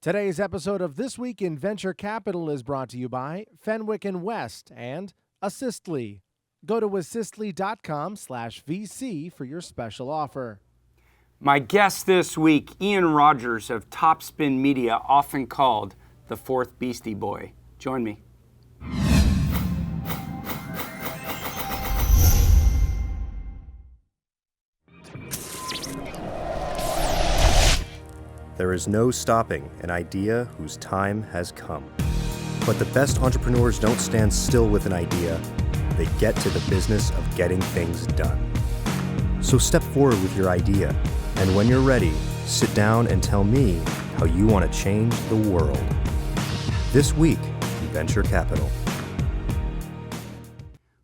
Today's episode of This Week in Venture Capital is brought to you by Fenwick West and Assistly. Go to assistly.com/VC for your special offer. My guest this week, Ian Rogers of TopSpin Media, often called the Fourth Beastie Boy. Join me. There is no stopping an idea whose time has come. But the best entrepreneurs don't stand still with an idea. They get to the business of getting things done. So step forward with your idea, and when you're ready, sit down and tell me how you want to change the world. This week in Venture Capital.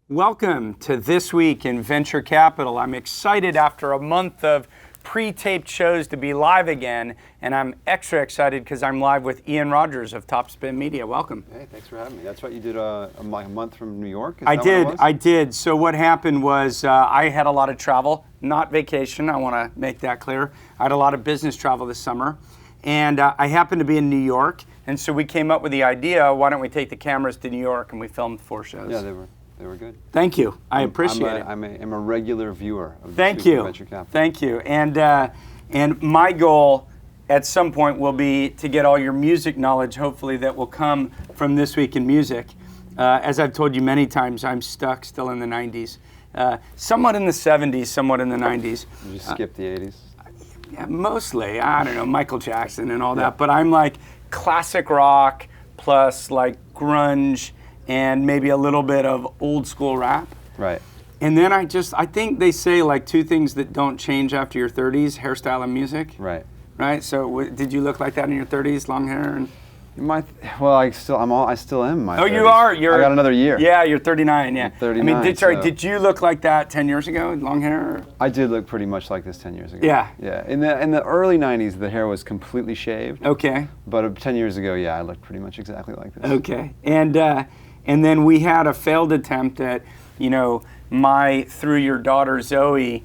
Welcome to This Week in Venture Capital. I'm excited after a month of pre-taped shows to be live again, and I'm extra excited because I'm live with Ian Rogers of TopSpin Media. Welcome. Hey, thanks for having me. That's right, you did like a month from New York? I did. So what happened was I had a lot of travel, not vacation, I want to make that clear. I had a lot of business travel this summer, and I happened to be in New York, and so we came up with the idea, why don't we take the cameras to New York, and we filmed 4 shows. Yeah, they were good. Thank you. I appreciate it. I'm a regular viewer of Thank you. Venture Capital. Thank you. And my goal at some point will be to get all your music knowledge, hopefully, that will come from This Week in Music. As I've told you many times, I'm stuck still in the 90s. Somewhat in the 70s, somewhat in the 90s. You just skip the 80s? Yeah, mostly. I don't know, Michael Jackson and all that. But I'm like classic rock plus like grunge and maybe a little bit of old school rap. Right. And then I think they say like 2 things that don't change after your 30s, hairstyle and music. Right. Right? So did you look like that in your 30s, long hair? And I still am in my 30s. Oh, you are? I got another year. Yeah, you're 39, yeah. I'm 39, I mean, did you look like that 10 years ago, long hair? Or? I did look pretty much like this 10 years ago. Yeah. Yeah. In the early 90s, the hair was completely shaved. Okay. But 10 years ago, yeah, I looked pretty much exactly like this. Okay. And then we had a failed attempt at, through your daughter Zoe,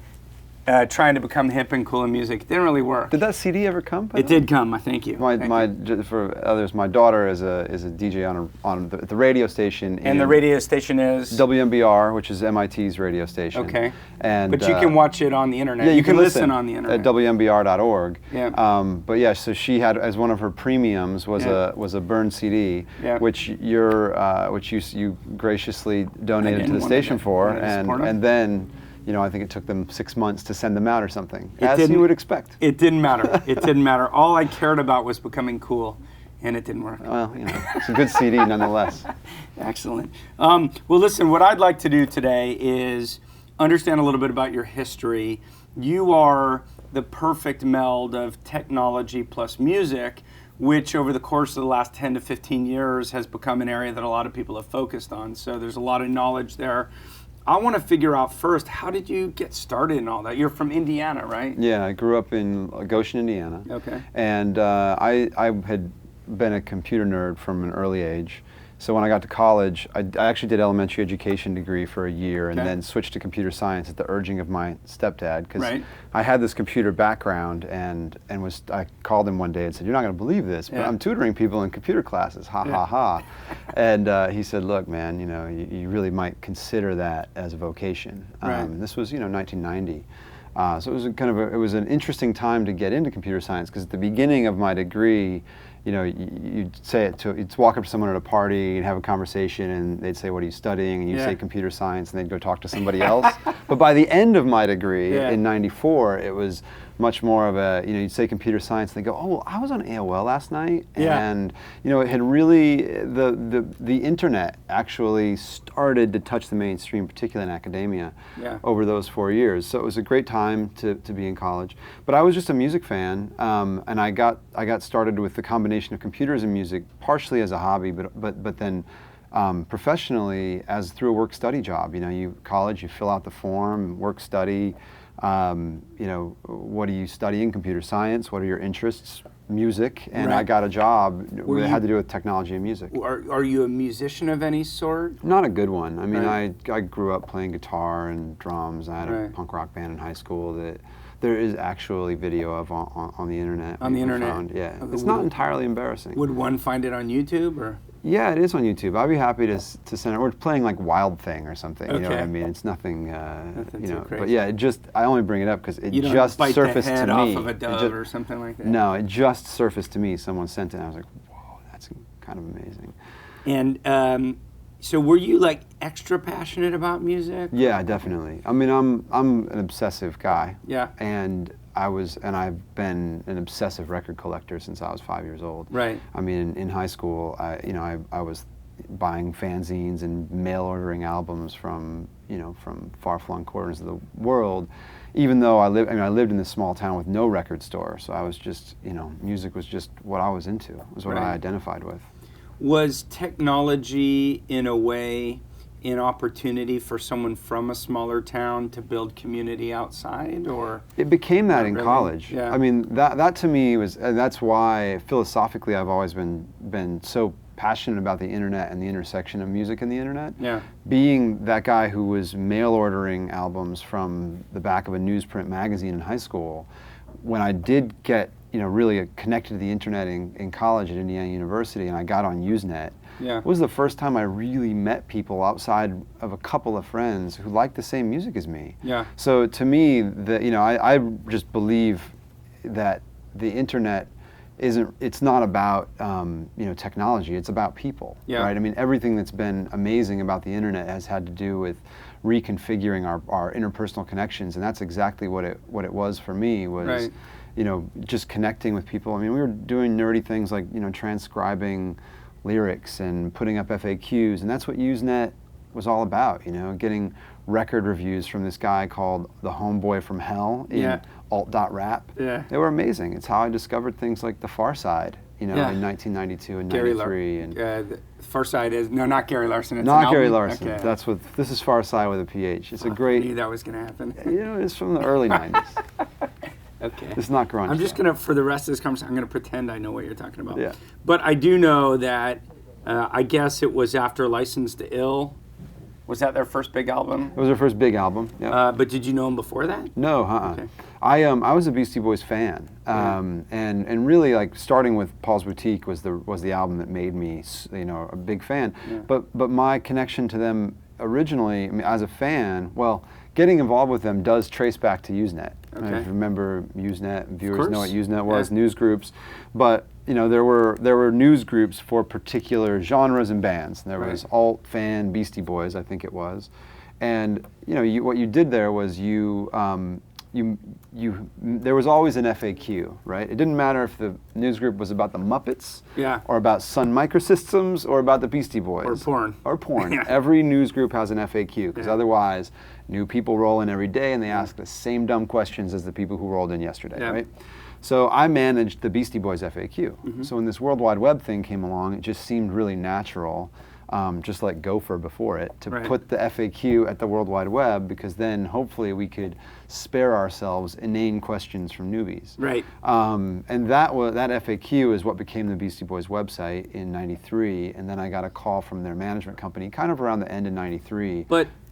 trying to become hip and cool in music. It didn't really work. Did that CD ever come? It did come, I thank you. For others, my daughter is a DJ on the radio station. And the radio station is? WMBR, which is MIT's radio station. Okay. But you can watch it on the internet. Yeah, you can listen on the internet. At WMBR.org. Yeah. But yeah, so she had as one of her premiums was a burned CD, yeah. which you graciously donated to the station for, and then. I think it took them 6 months to send them out or something, as you would expect. It didn't matter. It didn't matter. All I cared about was becoming cool, and it didn't work. Well, it's a good CD nonetheless. Excellent. Well, listen, what I'd like to do today is understand a little bit about your history. You are the perfect meld of technology plus music, which over the course of the last 10 to 15 years has become an area that a lot of people have focused on. So there's a lot of knowledge there. I want to figure out first, how did you get started in all that? You're from Indiana, right? Yeah, I grew up in Goshen, Indiana. Okay. And I had been a computer nerd from an early age. So when I got to college, I actually did elementary education degree for a year and then switched to computer science at the urging of my stepdad, because I had this computer background and I called him one day and said, "You're not going to believe this, but I'm tutoring people in computer classes, ha ha ha." And he said, "Look, man, you really might consider that as a vocation." This was 1990. So it was an interesting time to get into computer science, because at the beginning of my degree, you'd walk up to someone at a party and have a conversation, and they'd say, "What are you studying?" And you'd say computer science, and they'd go talk to somebody else. But by the end of my degree in '94, it was much more of a, you'd say computer science, and they go, "Oh, well, I was on AOL last night." And, it had really, the internet actually started to touch the mainstream, particularly in academia, over those 4 years. So it was a great time to be in college. But I was just a music fan, and I got started with the combination of computers and music, partially as a hobby, but then professionally as through a work-study job. College, you fill out the form, work-study. What are you studying? Computer science. What are your interests? Music. And I got a job that had to do with technology and music. Are you a musician of any sort? Not a good one. I mean, I grew up playing guitar and drums. I had a punk rock band in high school that There is actually video of on the internet. On the internet? Found. Yeah. It's not entirely embarrassing. Would one find it on YouTube or? Yeah, it is on YouTube. I'd be happy to send it. We're playing like Wild Thing or something. You know what I mean? It's nothing, you know. crazy. But yeah, I only bring it up because it You don't just bite surfaced the head to me. off of a dove or something like that? No, it just surfaced to me. Someone sent it, and I was like, whoa, that's kind of amazing. And so were you like extra passionate about music? Yeah, definitely. I mean, I'm an obsessive guy. Yeah. And I've been an obsessive record collector since I was 5 years old. Right. I mean, in high school, I was buying fanzines and mail ordering albums from far-flung corners of the world. Even though I lived in this small town with no record store, so I was just, music was just what I was into. It was what I identified with. Was technology, in a way, an opportunity for someone from a smaller town to build community outside, or? It became that Not in really. college. Yeah. I mean, that to me was, and that's why philosophically I've always been so passionate about the internet and the intersection of music and the internet. Yeah. Being that guy who was mail ordering albums from the back of a newsprint magazine in high school, when I did get really connected to the internet in college at Indiana University, and I got on Usenet. Yeah. It was the first time I really met people outside of a couple of friends who liked the same music as me. Yeah. So to me, I just believe that the internet it's not about technology, it's about people. Yeah. Right? I mean, everything that's been amazing about the internet has had to do with reconfiguring our interpersonal connections, and that's exactly what it was for me, was Right. Just connecting with people. I mean, we were doing nerdy things like transcribing lyrics and putting up FAQs, and that's what Usenet was all about. Getting record reviews from this guy called the Homeboy from Hell in alt.rap. Yeah. They were amazing. It's how I discovered things like The Far Side, in 1992 and 93. And Far Side is not Gary Larson. It's not an Gary album? Larson. Okay. This is Far Side with a PH. It's a I great. knew that was going to happen. It's from the early 90s. Okay. It's not grunge. I'm just going to, for the rest of this conversation, I'm going to pretend I know what you're talking about. Yeah. But I do know that, I guess it was after Licensed to Ill. Was that their first big album? It was their first big album. Yeah. But did you know them before that? No, Okay. I was a Beastie Boys fan, and really like starting with Paul's Boutique was the album that made me a big fan. Yeah. But my connection to them originally, I mean, as a fan, getting involved with them does trace back to Usenet. Okay. I remember Usenet. Viewers know what course. Usenet was. Yeah. Newsgroups, but there were news groups for particular genres and bands. And there was alt fan Beastie Boys, I think it was, and what you did there was there was always an FAQ, right? It didn't matter if the news group was about the Muppets, or about Sun Microsystems, or about the Beastie Boys, Or porn. Yeah. Every news group has an FAQ, because otherwise, new people roll in every day and they ask the same dumb questions as the people who rolled in yesterday, right? So I managed the Beastie Boys FAQ. Mm-hmm. So when this World Wide Web thing came along, it just seemed really natural, just like Gopher before it, to put the FAQ at the World Wide Web, because then hopefully we could spare ourselves inane questions from newbies. Right. And that FAQ is what became the Beastie Boys website in '93, and then I got a call from their management company kind of around the end of '93.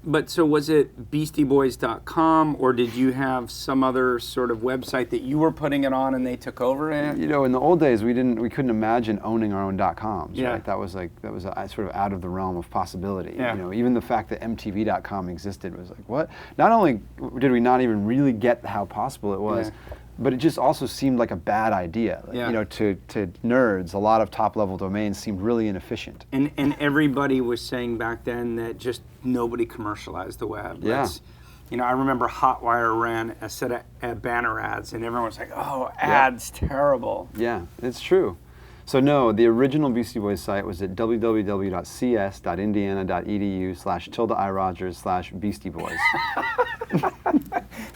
But so was it BeastieBoys.com, or did you have some other sort of website that you were putting it on and they took over it? In the old days, we couldn't imagine owning our own .coms. Yeah. Right? That was sort of out of the realm of possibility. Yeah. Even the fact that MTV.com existed was like, what? Not only did we not even really get how possible it was, but it just also seemed like a bad idea. To nerds, a lot of top-level domains seemed really inefficient. And everybody was saying back then that just nobody commercialized the web. Yeah. I remember Hotwire ran a set of banner ads, and everyone was like, "Oh, ads, terrible." Yeah, it's true. So no, the original Beastie Boys site was at www.cs.indiana.edu/tilde-i-rogers/Beastie Boys.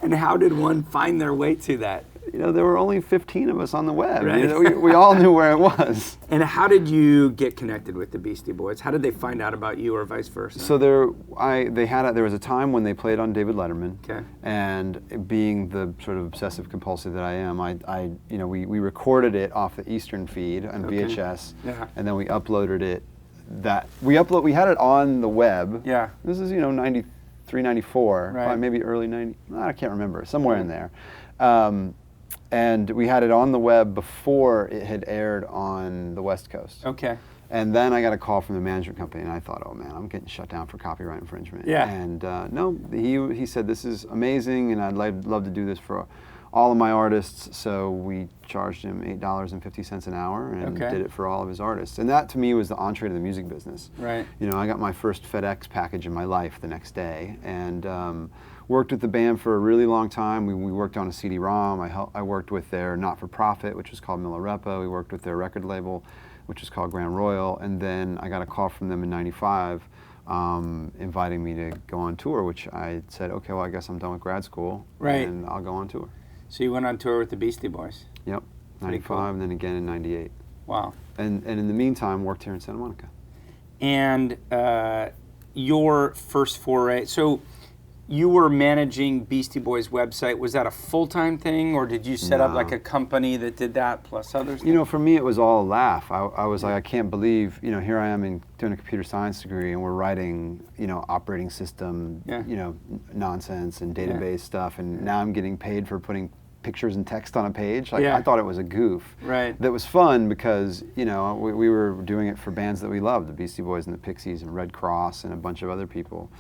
And how did one find their way to that? There were only 15 of us on the web. Right. We all knew where it was. And how did you get connected with the Beastie Boys? How did they find out about you, or vice versa? So there was a time when they played on David Letterman. Okay. And being the sort of obsessive compulsive that I am, we recorded it off the Eastern feed on VHS. Yeah. And then we uploaded it. We had it on the web. Yeah. This is 93, 94, Right. probably maybe early 90. I can't remember, somewhere in there. And we had it on the web before it had aired on the West Coast. Okay. And then I got a call from the management company, and I thought, oh man, I'm getting shut down for copyright infringement. Yeah. And no, he said, this is amazing, and I'd love to do this for all of my artists. So we charged him $8.50 an hour and did it for all of his artists. And that to me was the entree to the music business. Right. You know, I got my first FedEx package in my life the next day, and worked with the band for a really long time. We worked on a CD-ROM. I worked with their not-for-profit, which was called Milarepa. We worked with their record label, which is called Grand Royal. And then I got a call from them in '95 inviting me to go on tour, which I said, okay, well, I guess I'm done with grad school, and I'll go on tour. So you went on tour with the Beastie Boys? Yep, '95, cool. And then again in '98. Wow. And in the meantime, worked here in Santa Monica. And your first foray, so you were managing Beastie Boys' website. Was that a full-time thing, or did you set up like a company that did that plus others? You know, for me, it was all a laugh. I was like, I can't believe, you know, here I am doing a computer science degree, and we're writing, you know, operating system, you know, nonsense and database stuff, and now I'm getting paid for putting pictures and text on a page. Like, I thought it was a goof. Right. That was fun because, you know, we were doing it for bands that we loved, the Beastie Boys and the Pixies and Red Cross and a bunch of other people.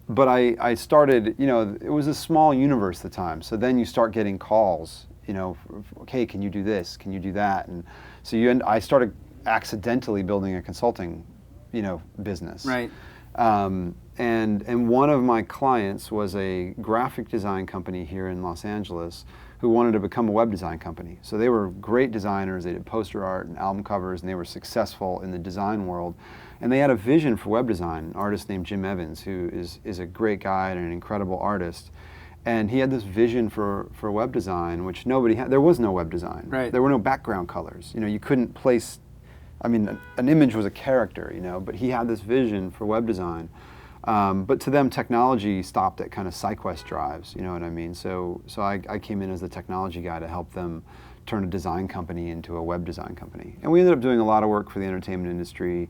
But I started, you know, it was a small universe at the time. So then you start getting calls, you know, okay, can you do this? Can you do that? And so I started accidentally building a consulting, you know, business. Right. And one of my clients was a graphic design company here in Los Angeles who wanted to become a web design company. So they were great designers. They did poster art and album covers, and they were successful in the design world. And they had a vision for web design, an artist named Jim Evans, who is a great guy and an incredible artist. And he had this vision for web design, which nobody had. There was no web design. Right. There were no background colors. You know, you couldn't place, I mean, an image was a character, you know, but he had this vision for web design. But to them, technology stopped at kind of SideQuest drives, you know what I mean? So I came in as the technology guy to help them turn a design company into a web design company. And we ended up doing a lot of work for the entertainment industry,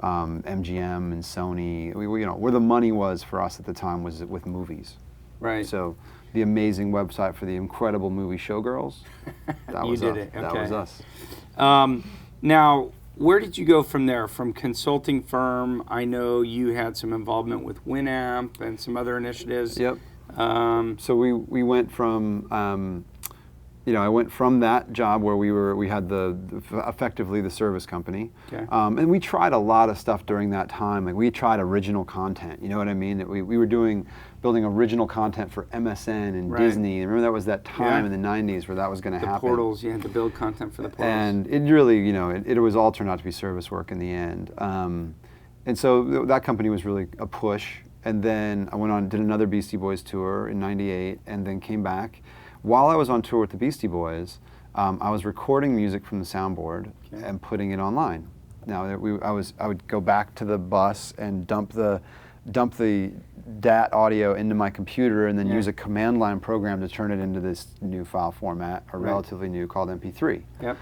MGM and Sony. We, you know, where the money was for us at the time was with movies. Right. So the amazing website for the incredible movie Showgirls, that was us. That was us. Now, where did you go from there? From consulting firm, I know you had some involvement with Winamp and some other initiatives. Yep. So we went from, you know, I went from that job where we had effectively the service company, and we tried a lot of stuff during that time. Like we tried original content. You know what I mean? That we were building original content for MSN and Disney. Remember that was that time in the '90s where that was going to happen. The portals, you had to build content for the portals. And it really, you know, it was all turned out to be service work in the end. And so that company was really a push. And then I went on, did another Beastie Boys tour in '98, and then came back. While I was on tour with the Beastie Boys, I was recording music from the soundboard and putting it online. Now I would go back to the bus and dump the DAT audio into my computer, and then use a command line program to turn it into this new file format, or relatively new, called MP3. Yep.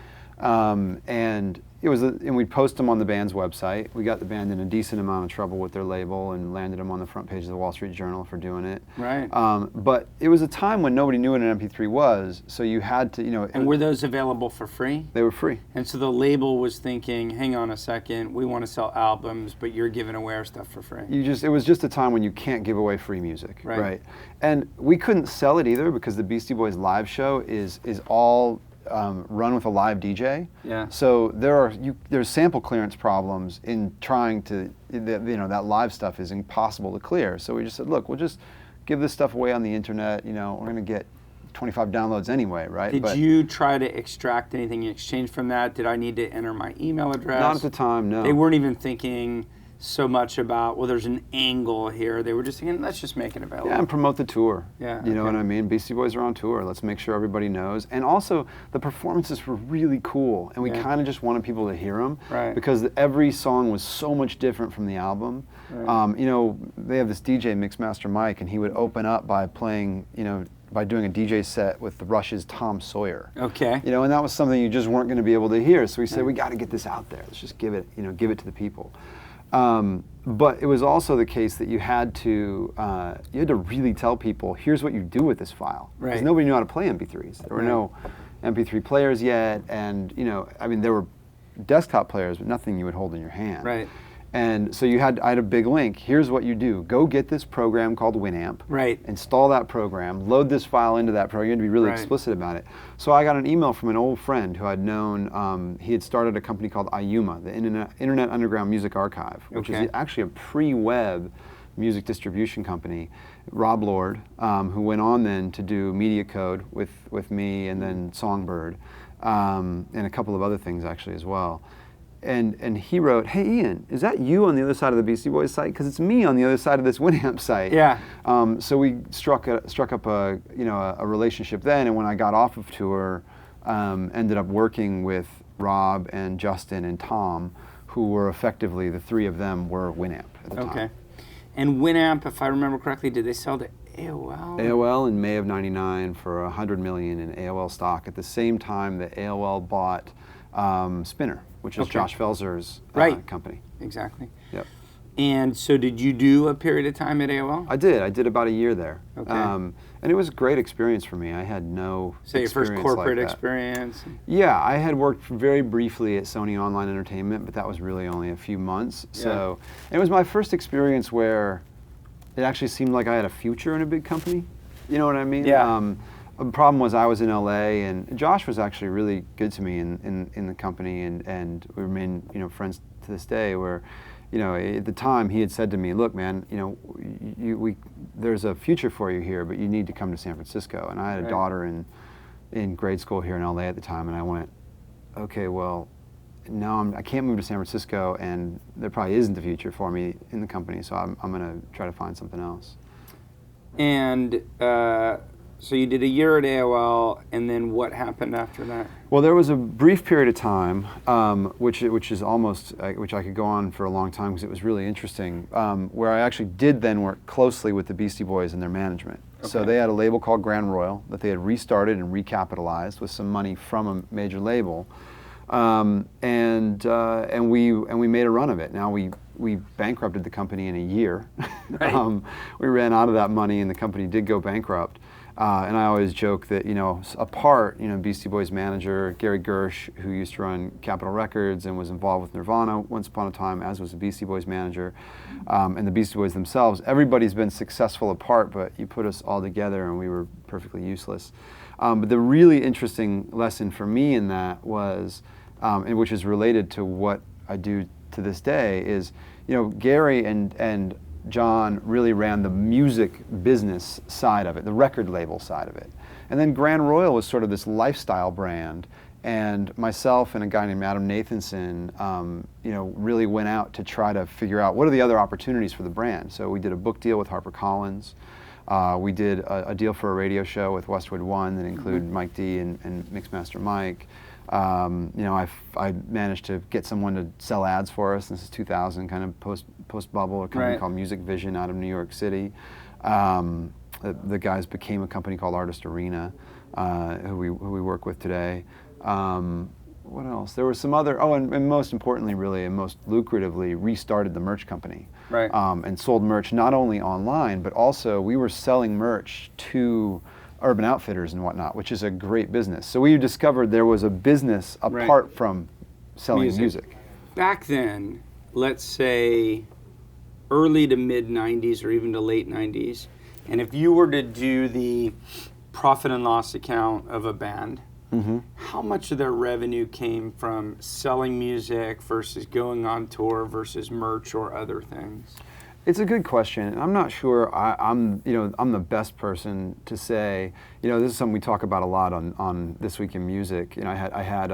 And and we'd post them on the band's website. We got the band in a decent amount of trouble with their label and landed them on the front page of the Wall Street Journal for doing it. Right. But it was a time when nobody knew what an MP3 was, so you had to, you know. And were those available for free? They were free. And so the label was thinking, hang on a second, we want to sell albums, but you're giving away our stuff for free. It was just a time when you can't give away free music. Right. And we couldn't sell it either because the Beastie Boys live show is all run with a live DJ. Yeah. So there's sample clearance problems in trying to, you know, that live stuff is impossible to clear. So we just said, look, we'll just give this stuff away on the internet. You know, we're going to get 25 downloads anyway, right? Did you try to extract anything in exchange from that? Did I need to enter my email address? Not at the time, no. They weren't even thinking so much about, well, there's an angle here. They were just thinking, let's just make it available. Yeah, and promote the tour. Yeah. You know what I mean? Beastie Boys are on tour. Let's make sure everybody knows. And also, the performances were really cool, and we kind of just wanted people to hear them. Right. Because every song was so much different from the album. Right. You know, they have this DJ, Mixmaster Mike, and he would open up by playing, you know, by doing a DJ set with the Rush's Tom Sawyer. Okay. You know, and that was something you just weren't going to be able to hear. So we said, we got to get this out there. Let's just give it to the people. But it was also the case that you had to really tell people, here's what you do with this file. Right. Because nobody knew how to play MP3s. There were no MP3 players yet, and there were desktop players, but nothing you would hold in your hand. Right. And so I had a big link. Here's what you do. Go get this program called Winamp. Right. Install that program. Load this file into that program. You had to be really explicit about it. So I got an email from an old friend who I'd known. He had started a company called IUMA, the Internet Underground Music Archive, which is actually a pre-web music distribution company. Rob Lord, who went on then to do Media Code with me, and then Songbird, and a couple of other things actually as well. And he wrote, "Hey Ian, is that you on the other side of the Beastie Boys site? Because it's me on the other side of this Winamp site." Yeah. So we struck up a relationship then, and when I got off of tour, ended up working with Rob and Justin and Tom, who were effectively, the three of them were Winamp at the time. Okay. And Winamp, if I remember correctly, did they sell to AOL? AOL in May of '99 for $100 million in AOL stock. At the same time that AOL bought Spinner, which is Josh Felser's company. Exactly. Yep. And so did you do a period of time at AOL? I did. I did about a year there. Okay. And it was a great experience for me. I had no So your first corporate experience? Yeah, I had worked very briefly at Sony Online Entertainment, but that was really only a few months. So it was my first experience where it actually seemed like I had a future in a big company. You know what I mean? Yeah. The problem was I was in LA, and Josh was actually really good to me in the company, and we remain friends to this day. Where, at the time he had said to me, "Look, man, there's a future for you here, but you need to come to San Francisco." And I had a daughter in grade school here in LA at the time, and I went, "Okay, well, no, I can't move to San Francisco, and there probably isn't a future for me in the company, so I'm going to try to find something else." And so you did a year at AOL, and then what happened after that? Well, there was a brief period of time, which is almost, which I could go on for a long time because it was really interesting, where I actually did then work closely with the Beastie Boys and their management. Okay. So they had a label called Grand Royal that they had restarted and recapitalized with some money from a major label, and we made a run of it. Now we bankrupted the company in a year. Right. We ran out of that money, and the company did go bankrupt. And I always joke that, Beastie Boys manager Gary Gersh, who used to run Capitol Records and was involved with Nirvana once upon a time, as was the Beastie Boys manager, and the Beastie Boys themselves, everybody's been successful apart, but you put us all together and we were perfectly useless. But the really interesting lesson for me in that was, and which is related to what I do to this day, is, Gary and John really ran the music business side of it, the record label side of it. And then Grand Royal was sort of this lifestyle brand, and myself and a guy named Adam Nathanson, really went out to try to figure out what are the other opportunities for the brand. So we did a book deal with HarperCollins. We did a deal for a radio show with Westwood One that included Mike D and Mixmaster Mike. I managed to get someone to sell ads for us. This is 2000, kind of post bubble, a company called Music Vision out of New York City. The guys became a company called Artist Arena, who we work with today. What else? There were some other. And most importantly, really, and most lucratively, restarted the merch company. Right. And sold merch not only online, but also we were selling merch to Urban Outfitters and whatnot, which is a great business. So we discovered there was a business apart from selling music. Back then, let's say early to mid 90s or even to late 90s, and if you were to do the profit and loss account of a band, how much of their revenue came from selling music versus going on tour versus merch or other things? It's a good question. I'm not sure I'm the best person to say. This is something we talk about a lot on This Week in Music. I had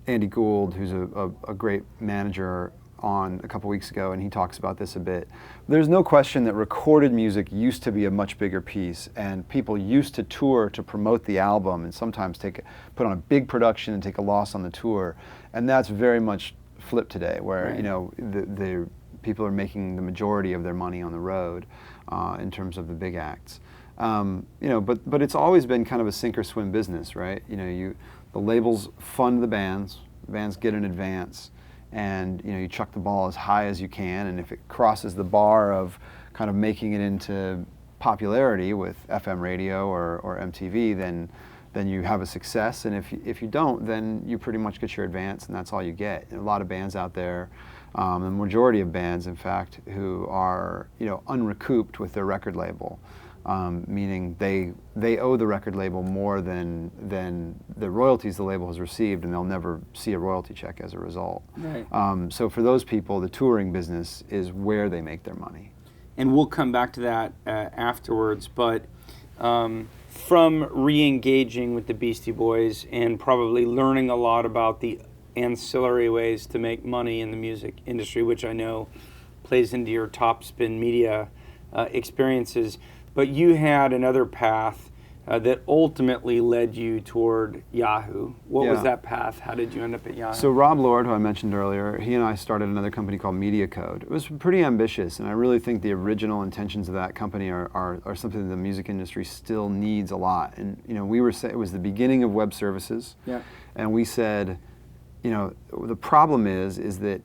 Andy Gould, who's a great manager, on a couple weeks ago, and he talks about this a bit. There's no question that recorded music used to be a much bigger piece, and people used to tour to promote the album and sometimes put on a big production and take a loss on the tour, and that's very much flipped today, where the people are making the majority of their money on the road in terms of the big acts. But it's always been kind of a sink or swim business, right? The labels fund the bands get an advance, and you chuck the ball as high as you can, and if it crosses the bar of kind of making it into popularity with FM radio or MTV, then you have a success, and if you don't, then you pretty much get your advance, and that's all you get. And a lot of bands out there, the majority of bands, in fact, who are unrecouped with their record label, meaning they owe the record label more than the royalties the label has received, and they'll never see a royalty check as a result. Right. So for those people, the touring business is where they make their money. And we'll come back to that afterwards, but from re-engaging with the Beastie Boys and probably learning a lot about the ancillary ways to make money in the music industry, which I know plays into your TopSpin media experiences, but you had another path that ultimately led you toward Yahoo. What was that path? How did you end up at Yahoo? So Rob Lord, who I mentioned earlier, he and I started another company called Media Code. It was pretty ambitious, and I really think the original intentions of that company are something that the music industry still needs a lot. And we were it was the beginning of web services, and we said, the problem is that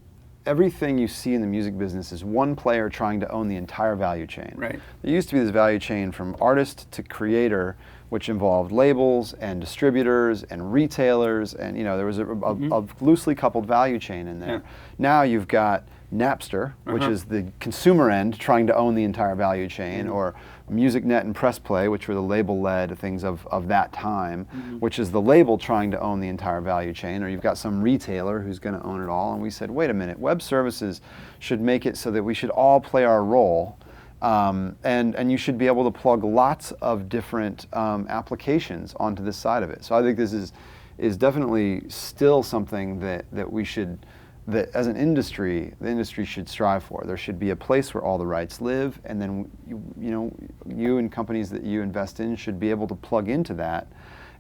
everything you see in the music business is one player trying to own the entire value chain. Right. There used to be this value chain from artist to creator, which involved labels and distributors and retailers, and there was a loosely coupled value chain in there. Yeah. Now you've got Napster, which is the consumer end trying to own the entire value chain, or MusicNet and PressPlay, which were the label-led things of that time, which is the label trying to own the entire value chain, or you've got some retailer who's going to own it all. And we said, wait a minute, web services should make it so that we should all play our role, and you should be able to plug lots of different applications onto this side of it. So I think this is definitely still something that we should, that as an industry, the industry should strive for. There should be a place where all the rights live, and then you and companies that you invest in should be able to plug into that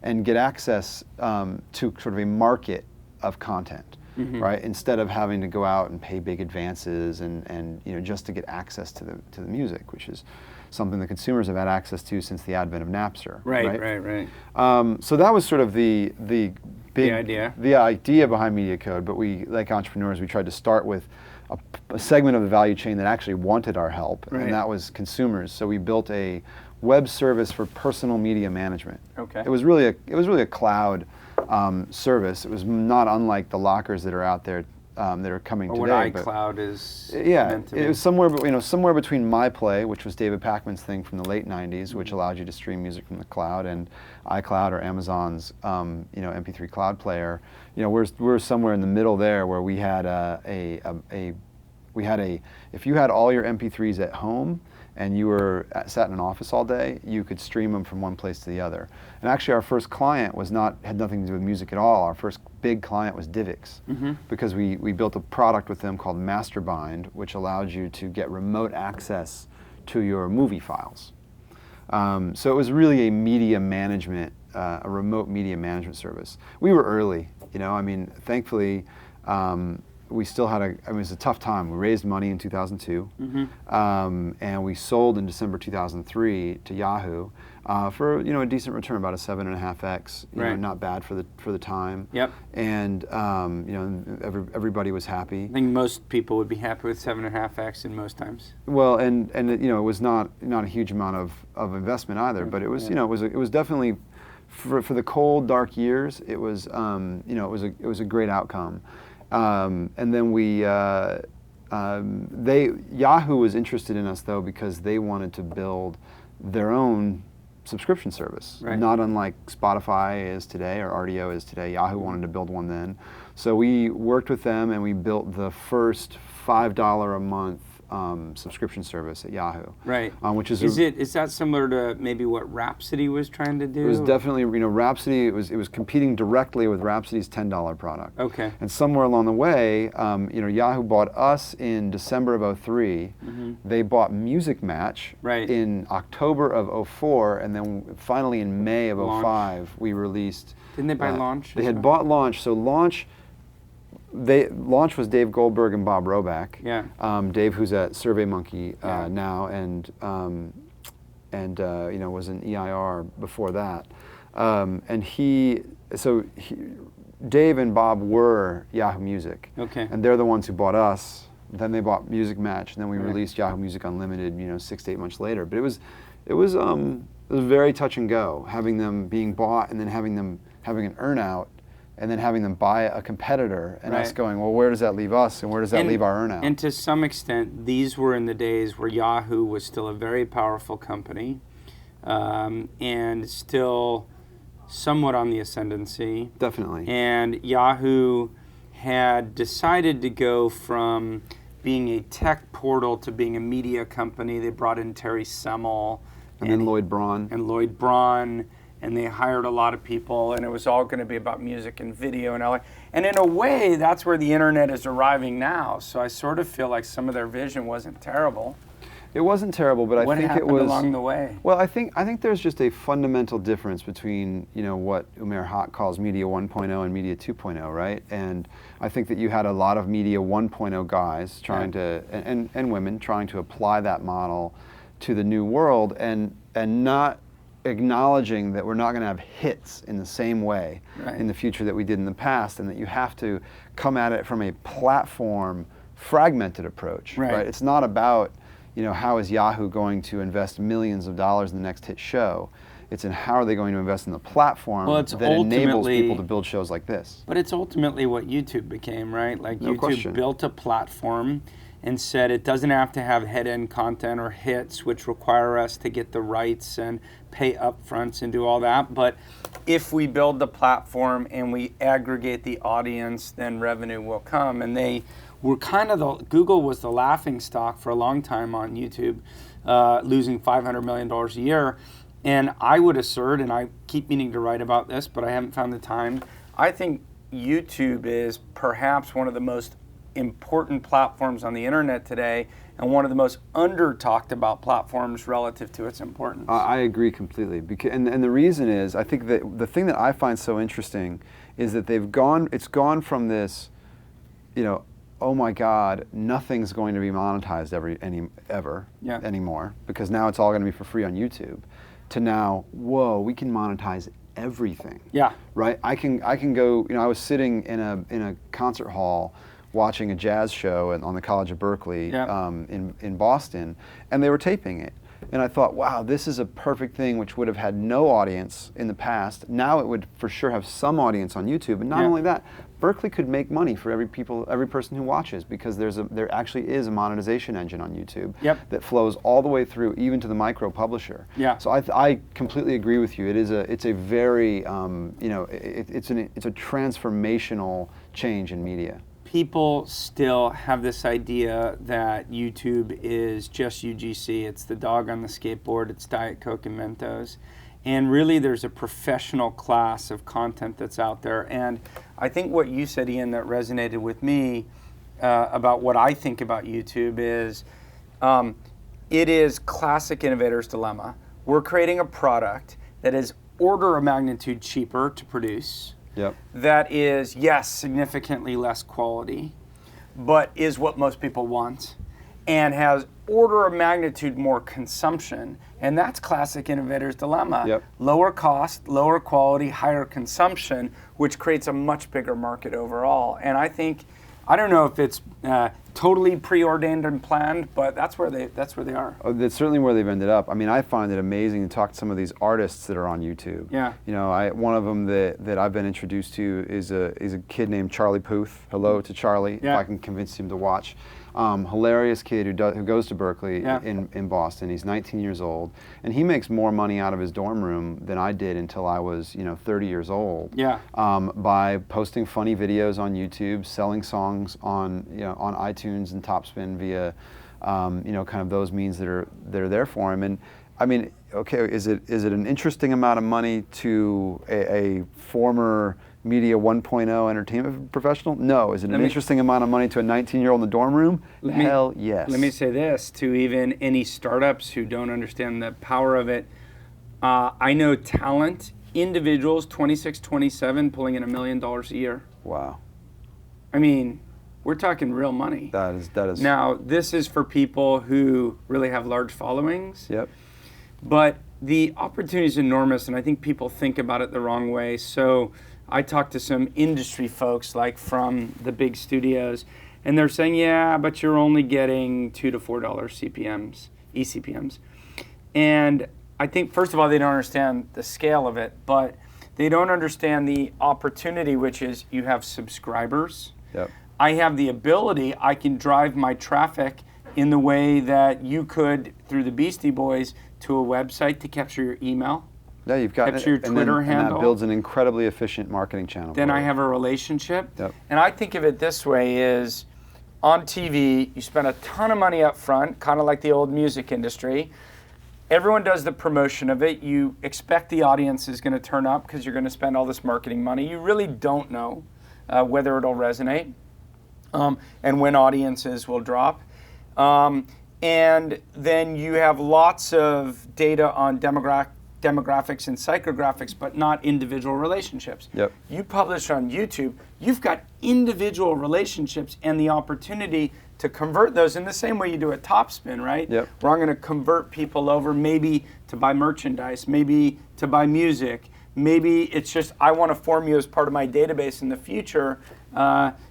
and get access to sort of a market of content, right? Instead of having to go out and pay big advances and just to get access to the music, which is something the consumers have had access to since the advent of Napster. Right. So that was sort of the idea behind Media Code, but we, like entrepreneurs, we tried to start with a segment of the value chain that actually wanted our help, and that was consumers. So we built a web service for personal media management. Okay. It was really a cloud service. It was not unlike the lockers that are out there that are coming today. What iCloud is meant to be. It was somewhere between MyPlay, which was David Pakman's thing from the late '90s, which allowed you to stream music from the cloud, and iCloud, or Amazon's MP3 cloud player. We're somewhere in the middle there, where we had if you had all your MP3s at home and you sat in an office all day, you could stream them from one place to the other. And actually, our first client had nothing to do with music at all. Our first big client was Divx, because we built a product with them called Masterbind, which allowed you to get remote access to your movie files. So it was really a media management, a remote media management service. We were early, thankfully. We still had it was a tough time. We raised money in 2002, and we sold in December 2003 to Yahoo for a decent return, about a 7.5x. Not bad for the time. Yep. And everybody was happy. I think most people would be happy with 7.5x in most times. Well, and it was not a huge amount of investment either, but it was it was definitely for the cold, dark years. It was it was a great outcome. And then Yahoo was interested in us, though, because they wanted to build their own subscription service, not unlike Spotify is today or RDO is today. Yahoo wanted to build one then. So we worked with them, and we built the first $5 a month subscription service at Yahoo. Right. Which is that similar to maybe what Rhapsody was trying to do? It was definitely, Rhapsody, it was competing directly with Rhapsody's $10 product. Okay. And somewhere along the way, Yahoo bought us in December of 2003. They bought Music Match in October of 2004, and then finally in May of 2005 we released. Didn't they buy Launch? They had bought Launch. So Launch was Dave Goldberg and Bob Roback. Yeah. Dave, who's at SurveyMonkey now, and was an EIR before that. Dave and Bob were Yahoo Music. Okay. And they're the ones who bought us. Then they bought Music Match, and then we Right. released Yahoo Music Unlimited, 6 to 8 months later. But it was very touch and go, having them being bought and then having an earn out, and then having them buy a competitor, and us Right. going, well, where does that leave us, and where does that leave our earn out? And to some extent, these were in the days where Yahoo was still a very powerful company, and still somewhat on the ascendancy. Definitely. And Yahoo had decided to go from being a tech portal to being a media company. They brought in Terry Semmel And then Lloyd Braun. And they hired a lot of people, and it was all going to be about music and video and all. And in a way, that's where the internet is arriving now. So I sort of feel like some of their vision wasn't terrible. It wasn't terrible, but I What think it happened was along the way? Well, I think there's just a fundamental difference between what Umair Haque calls Media 1.0 and Media 2.0, right? And I think that you had a lot of Media 1.0 guys trying to and women trying to apply that model to the new world, and not acknowledging that we're not going to have hits in the same way Right. in the future that we did in the past, and that you have to come at it from a platform fragmented approach. Right. It's not about how is Yahoo going to invest millions of dollars in the next hit show. It's in how are they going to invest in the platform that enables people to build shows like this. But it's ultimately what YouTube became, right? Like No YouTube question. built a platform and said it doesn't have to have head-end content or hits, which require us to get the rights and pay upfronts and do all that. But if we build the platform and we aggregate the audience, then revenue will come. And they were Google was the laughing stock for a long time on YouTube, losing $500 million a year. And I would assert, and I keep meaning to write about this, but I haven't found the time, I think YouTube is perhaps one of the most important platforms on the internet today, and one of the most under-talked about platforms relative to its importance. I agree completely. And the reason is, I think that the thing that I find so interesting is that it's gone from this, oh my God, nothing's going to be monetized ever anymore, because now it's all going to be for free on YouTube, to now, whoa, we can monetize everything. Yeah. Right? I can go, I was sitting in a concert hall watching a jazz show on the College of Berkeley in Boston, and they were taping it. And I thought, wow, this is a perfect thing which would have had no audience in the past. Now it would for sure have some audience on YouTube. And not only that, Berkeley could make money for every person who watches, because there actually is a monetization engine on YouTube that flows all the way through, even to the micro publisher. Yeah. So I completely agree with you. It's a very it's a transformational change in media. People still have this idea that YouTube is just UGC. It's the dog on the skateboard, it's Diet Coke and Mentos. And really there's a professional class of content that's out there. And I think what you said, Ian, that resonated with me about what I think about YouTube is it is classic innovator's dilemma. We're creating a product that is order of magnitude cheaper to produce. Yep. That is, yes, significantly less quality, but is what most people want, and has order of magnitude more consumption. And that's classic innovator's dilemma. Yep. Lower cost, lower quality, higher consumption, which creates a much bigger market overall. And I don't know if it's totally preordained and planned, but that's where they are. Oh, that's certainly where they've ended up. I mean, I find it amazing to talk to some of these artists that are on YouTube. Yeah. One of them that I've been introduced to is a kid named Charlie Puth. Hello to Charlie, Yeah. if I can convince him to watch. Hilarious kid who goes to Berkeley Yeah. in Boston. He's 19 years old, and he makes more money out of his dorm room than I did until I was 30 years old. Yeah. By posting funny videos on YouTube, selling songs on iTunes and TopSpin via kind of those means that are there for him. And I mean, okay, is it an interesting amount of money to a former Media 1.0 entertainment professional? No. Is it an interesting amount of money to a 19-year-old in the dorm room? Hell yes. Let me say this to even any startups who don't understand the power of it. I know talent, individuals, 26, 27, pulling in $1 million a year. Wow. I mean, we're talking real money. That is. Now, this is for people who really have large followings. Yep. But the opportunity is enormous, and I think people think about it the wrong way. So I talked to some industry folks like from the big studios, and they're saying, yeah, but you're only getting $2 to $4 CPMs, eCPMs. And I think, first of all, they don't understand the scale of it, but they don't understand the opportunity, which is you have subscribers. Yep. I have the ability, I can drive my traffic in the way that you could through the Beastie Boys to a website to capture your email. Yeah, you've got Capture your Twitter handle. And that builds an incredibly efficient marketing channel. Then I have a relationship. Yep. And I think of it this way is on TV, you spend a ton of money up front, kind of like the old music industry. Everyone does the promotion of it. You expect the audience is going to turn up because you're going to spend all this marketing money. You really don't know whether it'll resonate and when audiences will drop. And then you have lots of data on demographics and psychographics, but not individual relationships. Yep. You publish on YouTube, you've got individual relationships and the opportunity to convert those in the same way you do at TopSpin, right? Yep. Where I'm going to convert people over maybe to buy merchandise, maybe to buy music, maybe it's just I want to form you as part of my database in the future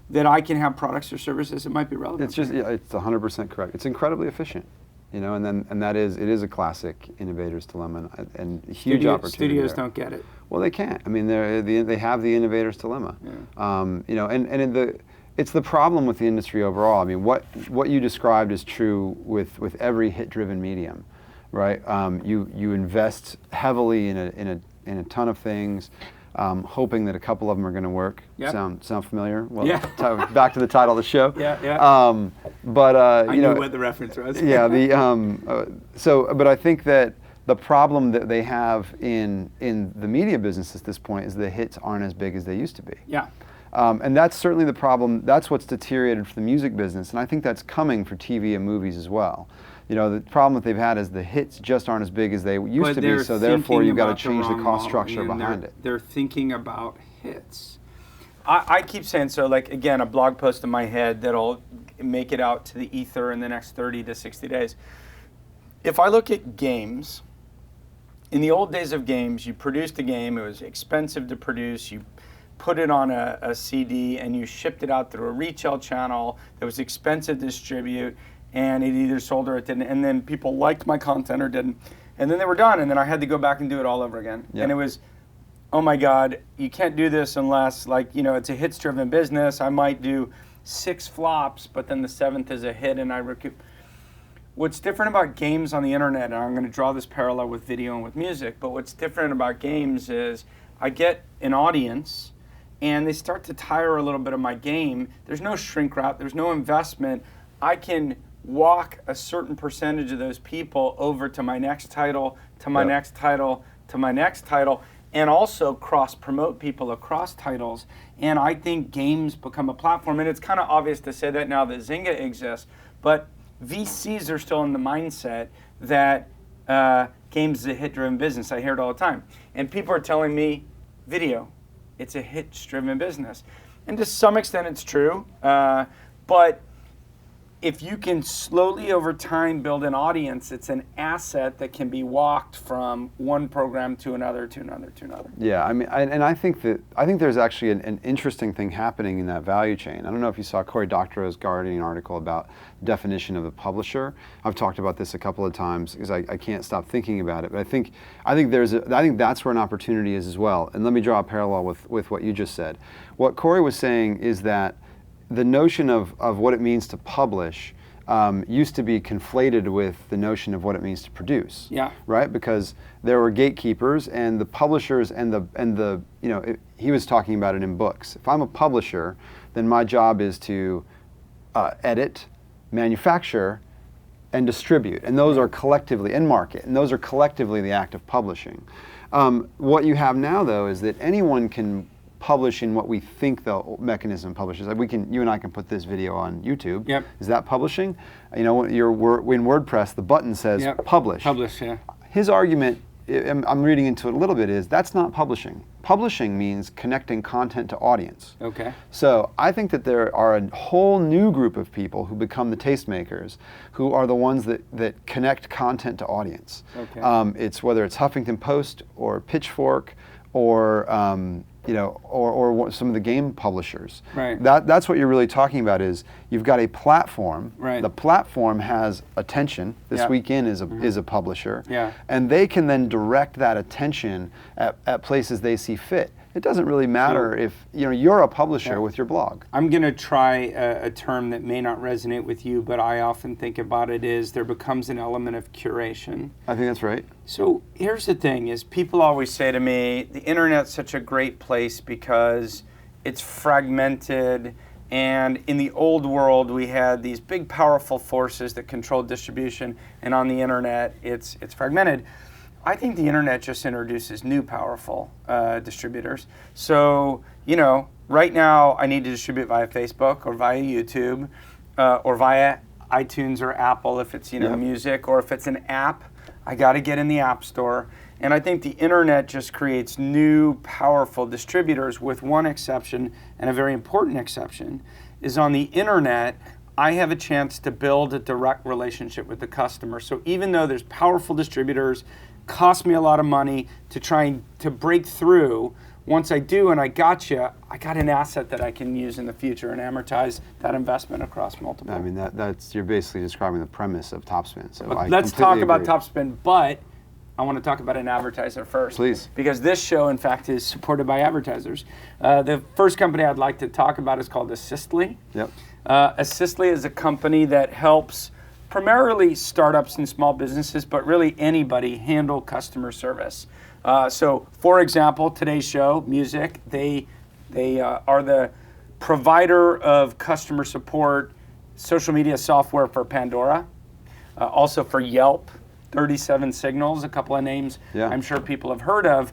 that I can have products or services that might be relevant. It's just, yeah, it's 100% correct. It's incredibly efficient, you know, and that is, it is a classic innovator's dilemma and a huge opportunity. Studios there. don't get it. Well, they can't. I mean, they have the innovator's dilemma. Yeah. You know, it's the problem with the industry overall. I mean, what you described is true with every hit-driven medium, right? You invest heavily in a ton of things, hoping that a couple of them are going to work. Yep. Sound familiar? Well, Yeah. Back to the title of the show. Yeah, yeah. I knew what the reference was. Yeah. But I think that the problem that they have in the media business at this point is the hits aren't as big as they used to be. Yeah. And that's certainly the problem. That's what's deteriorated for the music business, and I think that's coming for TV and movies as well. You know, the problem that they've had is the hits just aren't as big as they used to be, so therefore you've got to change the cost structure behind it. They're thinking about hits. I keep saying, so like, again, a blog post in my head that'll make it out to the ether in the next 30 to 60 days. If I look at games, in the old days of games, you produced a game, it was expensive to produce, you put it on a CD and you shipped it out through a retail channel that was expensive to distribute, and it either sold or it didn't, and then people liked my content or didn't, and then they were done, and then I had to go back and do it all over again. Yep. And it was, oh my God, you can't do this unless, like, you know, it's a hits-driven business. I might do 6 flops, but then the 7th is a hit and I recoup. What's different about games on the internet, and I'm going to draw this parallel with video and with music, but what's different about games is I get an audience and they start to tire a little bit of my game. There's no shrink wrap, there's no investment. I can walk a certain percentage of those people over to my next title, to my next title, to my next title, and also cross-promote people across titles. And I think games become a platform, and it's kind of obvious to say that now that Zynga exists, but VCs are still in the mindset that games is a hit-driven business. I hear it all the time. And people are telling me, video, it's a hit-driven business. And to some extent it's true, but if you can slowly over time build an audience, it's an asset that can be walked from one program to another, to another, to another. Yeah, I mean, I think there's actually an interesting thing happening in that value chain. I don't know if you saw Cory Doctorow's Guardian article about definition of a publisher. I've talked about this a couple of times because I can't stop thinking about it. But I think that's where an opportunity is as well. And let me draw a parallel with what you just said. What Cory was saying is that the notion of what it means to publish used to be conflated with the notion of what it means to produce. Yeah. Right? Because there were gatekeepers and the publishers and the you know, he was talking about it in books. If I'm a publisher, then my job is to edit, manufacture, and distribute. And those are collectively, and market, and those are collectively the act of publishing. What you have now, though, is that anyone can publish in what we think the mechanism publishes. Like you and I can put this video on YouTube. Yep. Is that publishing? You know, in WordPress, the button says publish. Publish, yeah. His argument, I'm reading into it a little bit, is that's not publishing. Publishing means connecting content to audience. Okay. So I think that there are a whole new group of people who become the tastemakers, who are the ones that connect content to audience. Okay. It's whether it's Huffington Post or Pitchfork or or some of the game publishers. Right. That's what you're really talking about. Is you've got a platform. Right. The platform has attention. This Weekend is a publisher. Yeah. And they can then direct that attention at places they see fit. It doesn't really matter if you're a publisher with your blog. I'm going to try a term that may not resonate with you, but I often think about it is there becomes an element of curation. I think that's right. So here's the thing: is people always say to me, the internet's such a great place because it's fragmented. And in the old world, we had these big, powerful forces that controlled distribution, and on the internet, it's fragmented. I think the internet just introduces new powerful distributors. So, right now I need to distribute via Facebook or via YouTube or via iTunes or Apple if it's, music, or if it's an app, I got to get in the App Store. And I think the internet just creates new powerful distributors, with one exception, and a very important exception, is on the internet, I have a chance to build a direct relationship with the customer. So even though there's powerful distributors, cost me a lot of money to try to break through. Once I do and I got an asset that I can use in the future and amortize that investment across multiple. I mean, that's you're basically describing the premise of TopSpin. So let's talk about TopSpin, but I want to talk about an advertiser first. Please. Because this show, in fact, is supported by advertisers. The first company I'd like to talk about is called Assistly. Yep. Assistly is a company that helps primarily startups and small businesses, but really anybody handle customer service. So, for example, today's show, music, they are the provider of customer support social media software for Pandora, also for Yelp, 37 Signals, a couple of names I'm sure people have heard of.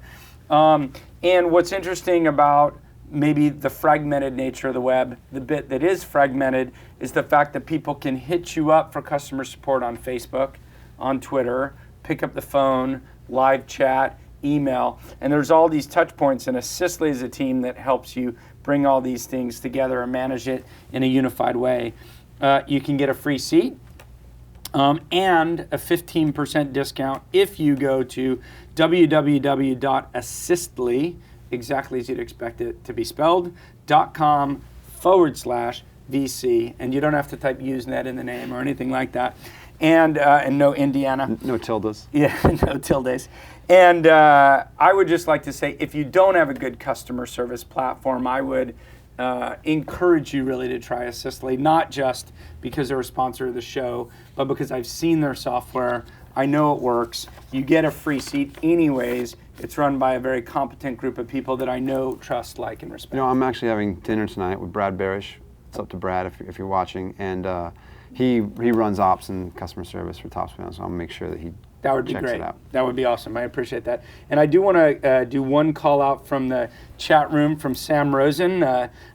And what's interesting about maybe the fragmented nature of the web, the bit that is fragmented, is the fact that people can hit you up for customer support on Facebook, on Twitter, pick up the phone, live chat, email, and there's all these touch points, and Assistly is a team that helps you bring all these things together and manage it in a unified way. You can get a free seat and a 15% discount if you go to www.assistly, exactly as you'd expect it to be spelled, .com/VC, and you don't have to type Usenet in the name or anything like that, and no Indiana. No tildes. Yeah, no tildes. And I would just like to say, if you don't have a good customer service platform, I would encourage you really to try Assistly, not just because they're a sponsor of the show, but because I've seen their software. I know it works. You get a free seat anyways. It's run by a very competent group of people that I know, trust, like, and respect. I'm actually having dinner tonight with Brad Barish. It's up to Brad if you're watching, and he runs ops and customer service for TopSpin, so I'll make sure that he checks it out. That would be awesome. I appreciate that. And I do want to do one call out from the chat room from Sam Rosen.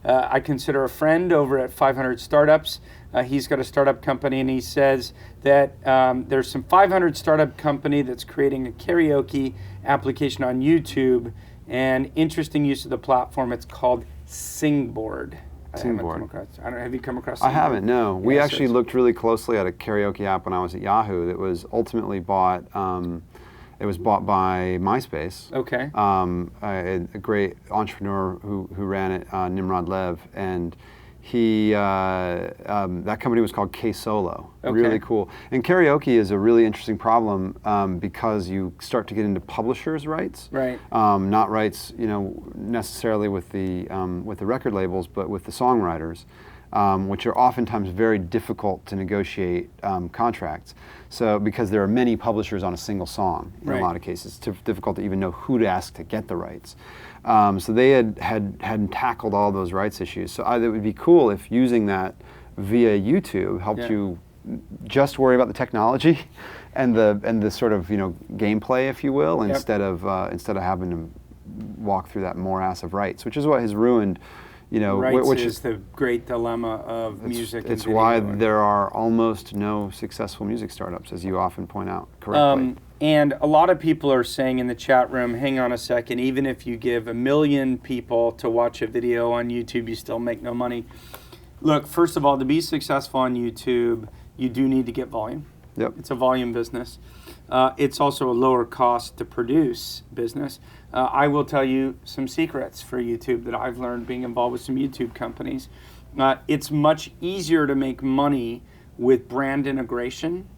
I consider a friend over at 500 Startups. He's got a startup company, and he says that there's some 500 startup company that's creating a karaoke application on YouTube, and interesting use of the platform. It's called Singboard. Have you come across Singboard? I haven't, no. We actually looked really closely at a karaoke app when I was at Yahoo that was ultimately bought. It was bought by MySpace. Okay. A great entrepreneur who ran it, Nimrod Lev, and he that company was called K-Solo. Okay. Really cool. And karaoke is a really interesting problem because you start to get into publishers' rights. Right. Not rights, necessarily with the record labels, but with the songwriters, which are oftentimes very difficult to negotiate contracts. So because there are many publishers on a single song in a lot of cases, it's difficult to even know who to ask to get the rights. So they had tackled all those rights issues. So it would be cool if using that via YouTube helped you just worry about the technology and the sort of gameplay, if you will, instead of having to walk through that morass of rights, which is what has ruined. Rights which is the great dilemma of music. It's why there are almost no successful music startups, as you often point out correctly. And a lot of people are saying in the chat room, hang on a second, even if you give 1 million people to watch a video on YouTube, you still make no money. Look, first of all, to be successful on YouTube, you do need to get volume. Yep. It's a volume business. it's also a lower cost to produce business. I will tell you some secrets for YouTube that I've learned being involved with some YouTube companies. It's much easier to make money with brand integration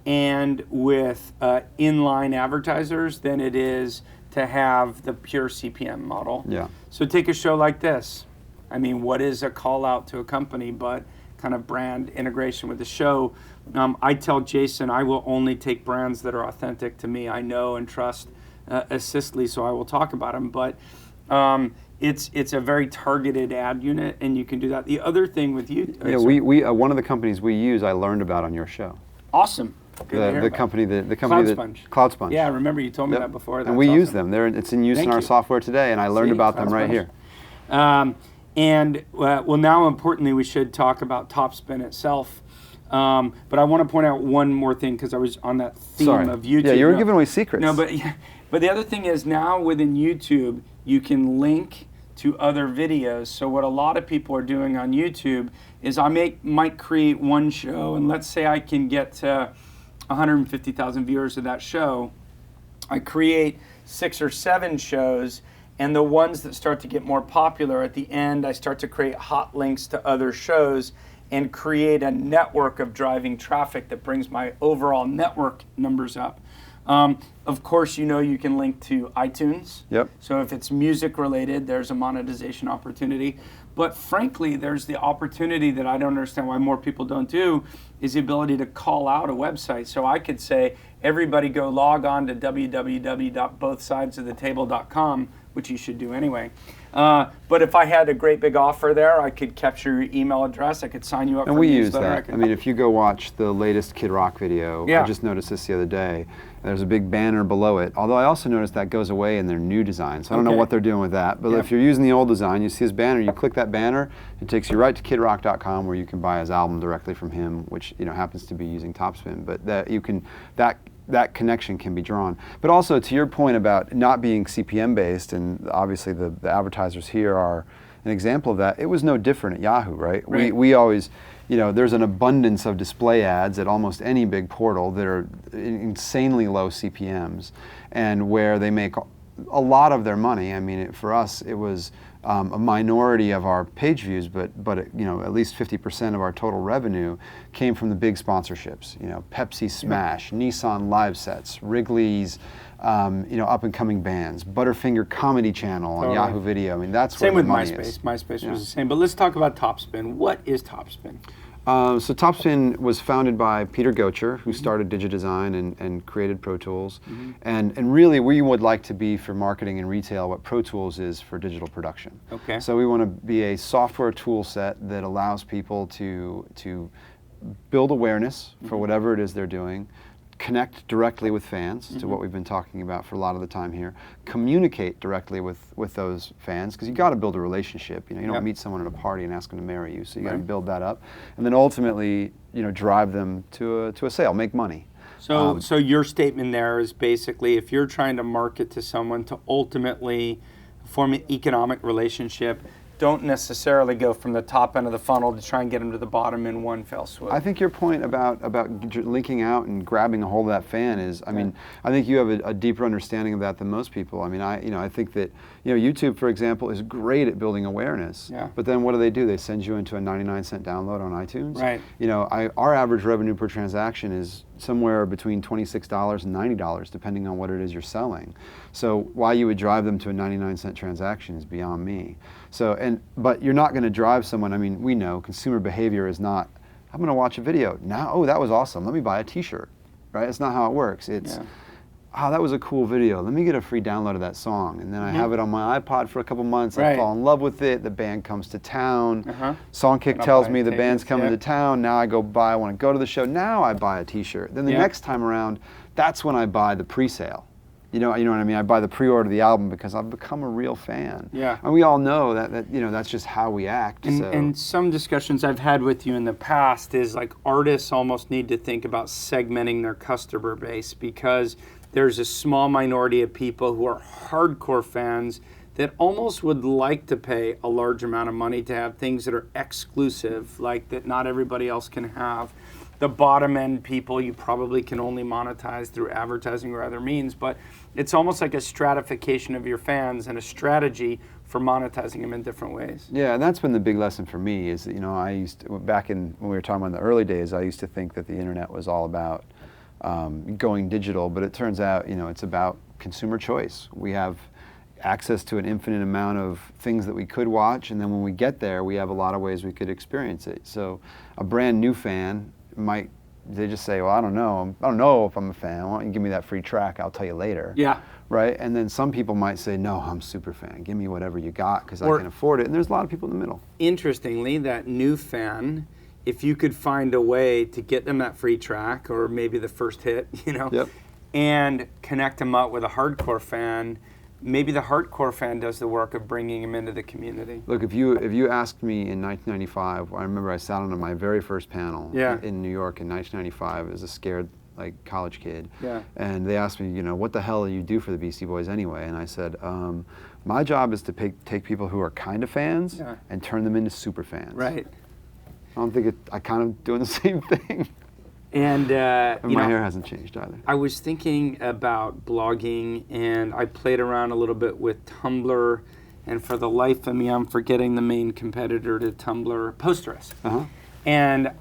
and with inline advertisers than it is to have the pure CPM model. Yeah. So take a show like this. I mean, what is a call out to a company but kind of brand integration with the show? I tell Jason I will only take brands that are authentic to me. I know and trust Assistly, so I will talk about them. But it's a very targeted ad unit, and you can do that. The other thing with you, we one of the companies we use, I learned about on your show. Awesome. The company CloudSponge. CloudSponge. Yeah, I remember you told me that before. And we use them. It's in use in our software today, and I learned about them right here. Well, now importantly, we should talk about TopSpin itself. But I want to point out one more thing because I was on that theme of YouTube. Yeah, you were giving away secrets. No, but the other thing is now within YouTube, you can link to other videos. So what a lot of people are doing on YouTube is might create one show, and let's say I can get to 150,000 viewers of that show. I create 6 or 7 shows, and the ones that start to get more popular at the end, I start to create hot links to other shows and create a network of driving traffic that brings my overall network numbers up. Of course, you can link to iTunes. Yep. So if it's music related, there's a monetization opportunity. But frankly, there's the opportunity that I don't understand why more people don't do, is the ability to call out a website. So I could say, everybody go log on to www.bothsidesofthetable.com, which you should do anyway. But if I had a great big offer there, I could capture your email address. I could sign you up for a newsletter. And we use that. I mean, if you go watch the latest Kid Rock video, Yeah. I just noticed this the other day. There's a big banner below it. Although I also noticed that goes away in their new design. So I don't know what they're doing with that. But if you're using the old design, you see his banner, you click that banner, it takes you right to kidrock.com where you can buy his album directly from him, which happens to be using TopSpin. But that connection can be drawn. But also to your point about not being CPM based, and obviously the advertisers here are an example of that, it was no different at Yahoo, right? We always, there's an abundance of display ads at almost any big portal that are insanely low CPMs and where they make a lot of their money. I mean, for us, it was a minority of our page views, but at least 50% of our total revenue came from the big sponsorships. Pepsi Smash, Nissan Live Sets, Wrigley's, up and coming bands, Butterfinger Comedy Channel on Yahoo Video. I mean, that's same where the with money MySpace. is. MySpace was the same. But let's talk about TopSpin. What is TopSpin? So TopSpin was founded by Peter Gocher, who started DigiDesign and created Pro Tools. And really, we would like to be for marketing and retail what Pro Tools is for digital production. Okay. So we want to be a software tool set that allows people to build awareness for whatever it is they're doing, connect directly with fans, to what we've been talking about for a lot of the time here, communicate directly with those fans, because you got to build a relationship. You don't meet someone at a party and ask them to marry you, so you got to build that up, and then ultimately, drive them to a sale, make money. So your statement there is basically, if you're trying to market to someone to ultimately form an economic relationship, don't necessarily go from the top end of the funnel to try and get them to the bottom in one fell swoop. I think your point about linking out and grabbing a hold of that fan is, I mean, I think you have a deeper understanding of that than most people. I mean, I think that YouTube, for example, is great at building awareness. Yeah. But then what do? They send you into a 99-cent download on iTunes. Right. Our average revenue per transaction is somewhere between $26 and $90, depending on what it is you're selling. So why you would drive them to a 99-cent transaction is beyond me. But you're not going to drive someone. I mean, we know consumer behavior is not, I'm going to watch a video. Now, oh, that was awesome. Let me buy a t-shirt, right? It's not how it works. It's, oh, that was a cool video. Let me get a free download of that song. And then I have it on my iPod for a couple months. I fall in love with it. The band comes to town. Songkick tells me the band's coming to town. Now I want to go to the show. Now I buy a t-shirt. Then the next time around, that's when I buy the pre-sale. You know what I mean? I buy the pre-order of the album because I've become a real fan. Yeah. And we all know that that's just how we act. And some discussions I've had with you in the past is like artists almost need to think about segmenting their customer base, because there's a small minority of people who are hardcore fans that almost would like to pay a large amount of money to have things that are exclusive, like that not everybody else can have. the bottom end people you probably can only monetize through advertising or other means, but it's almost like a stratification of your fans and a strategy for monetizing them in different ways. Yeah, and that's been the big lesson for me is that, back in, when we were talking about in the early days, I used to think that the internet was all about going digital, but it turns out, it's about consumer choice. We have access to an infinite amount of things that we could watch, and then when we get there, we have a lot of ways we could experience it. So a brand new fan they just say, well, I don't know if I'm a fan. Why don't you give me that free track? I'll tell you later. Yeah. Right? And then some people might say, no, I'm a super fan. Give me whatever you got because I can afford it. And there's a lot of people in the middle. Interestingly, that new fan, if you could find a way to get them that free track or maybe the first hit, Yep. and connect them up with a hardcore fan, maybe the hardcore fan does the work of bringing them into the community. Look, if you asked me in 1995, I remember I sat on my very first panel in New York in 1995 as a scared college kid. Yeah. And they asked me, what the hell do you do for the Beastie Boys anyway? And I said, my job is to take people who are kind of fans and turn them into super fans. Right. I don't think I kind of doing the same thing. And my hair hasn't changed either. I was thinking about blogging, and I played around a little bit with Tumblr, and for the life of me, I'm forgetting the main competitor to Tumblr, Posterous. Uh-huh. And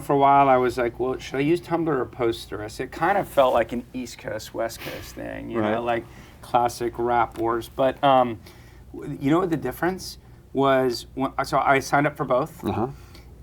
for a while, I was like, well, should I use Tumblr or Posterous? It kind of felt like an East Coast, West Coast thing, like classic rap wars. But you know what the difference was? So I signed up for both,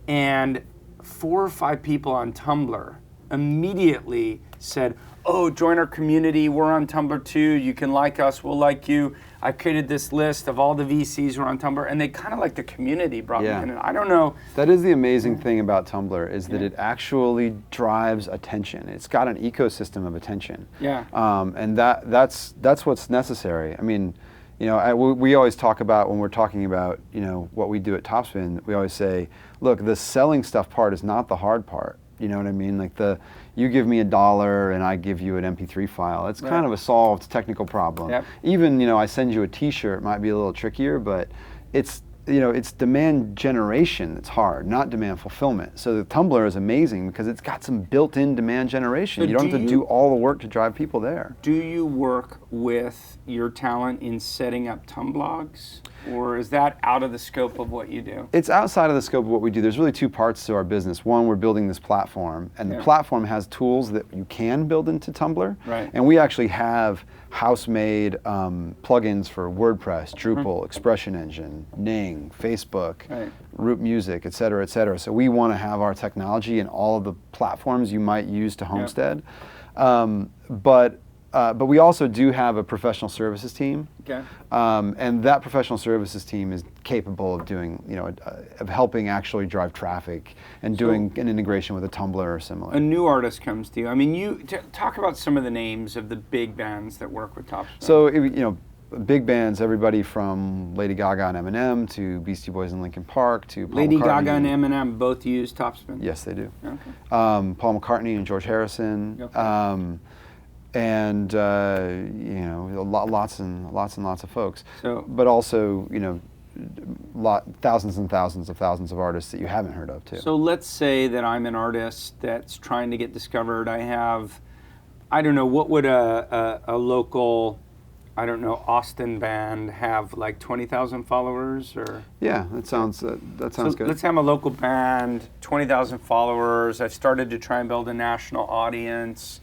and 4 or 5 people on Tumblr immediately said, oh, join our community, we're on Tumblr too, you can like us, we'll like you. I created this list of all the VCs who are on Tumblr, and they kind of like the community brought me in. And I don't know. That is the amazing thing about Tumblr is that it actually drives attention. It's got an ecosystem of attention. Yeah. And that's what's necessary. I mean, we always talk about when we're talking about, what we do at TopSpin, we always say, look, the selling stuff part is not the hard part. You know what I mean? Like you give me $1 and I give you an MP3 file. It's kind of a solved technical problem. Yep. Even, I send you a t-shirt, it might be a little trickier, but it's demand generation that's hard, not demand fulfillment. So the Tumblr is amazing because it's got some built-in demand generation. You don't have to do all the work to drive people there. Do you work with your talent in setting up Tumblogs, or is that out of the scope of what you do? It's outside of the scope of what we do. There's really 2 parts to our business. One, we're building this platform, and the platform has tools that you can build into Tumblr. Right. And we actually have house-made plugins for WordPress, Drupal, Expression Engine, Ning, Facebook, Root Music, et cetera, et cetera. So we want to have our technology in all of the platforms you might use to homestead. But we also do have a professional services team. Okay. And that professional services team is capable of doing, of helping actually drive traffic and doing an integration with a Tumblr or similar. A new artist comes to you. I mean, talk about some of the names of the big bands that work with TopSpin. So, big bands, everybody from Lady Gaga and Eminem to Beastie Boys and Linkin Park to Paul Lady McCartney. Gaga and Eminem both use TopSpin? Yes, they do. Okay. Paul McCartney and George Harrison. Okay. And lots and lots of folks. So, but also, thousands and thousands of artists that you haven't heard of too. So let's say that I'm an artist that's trying to get discovered. I have, what would a local, Austin band have, like 20,000 followers or? Yeah, that sounds good. Let's have a local band, 20,000 followers. I've started to try and build a national audience.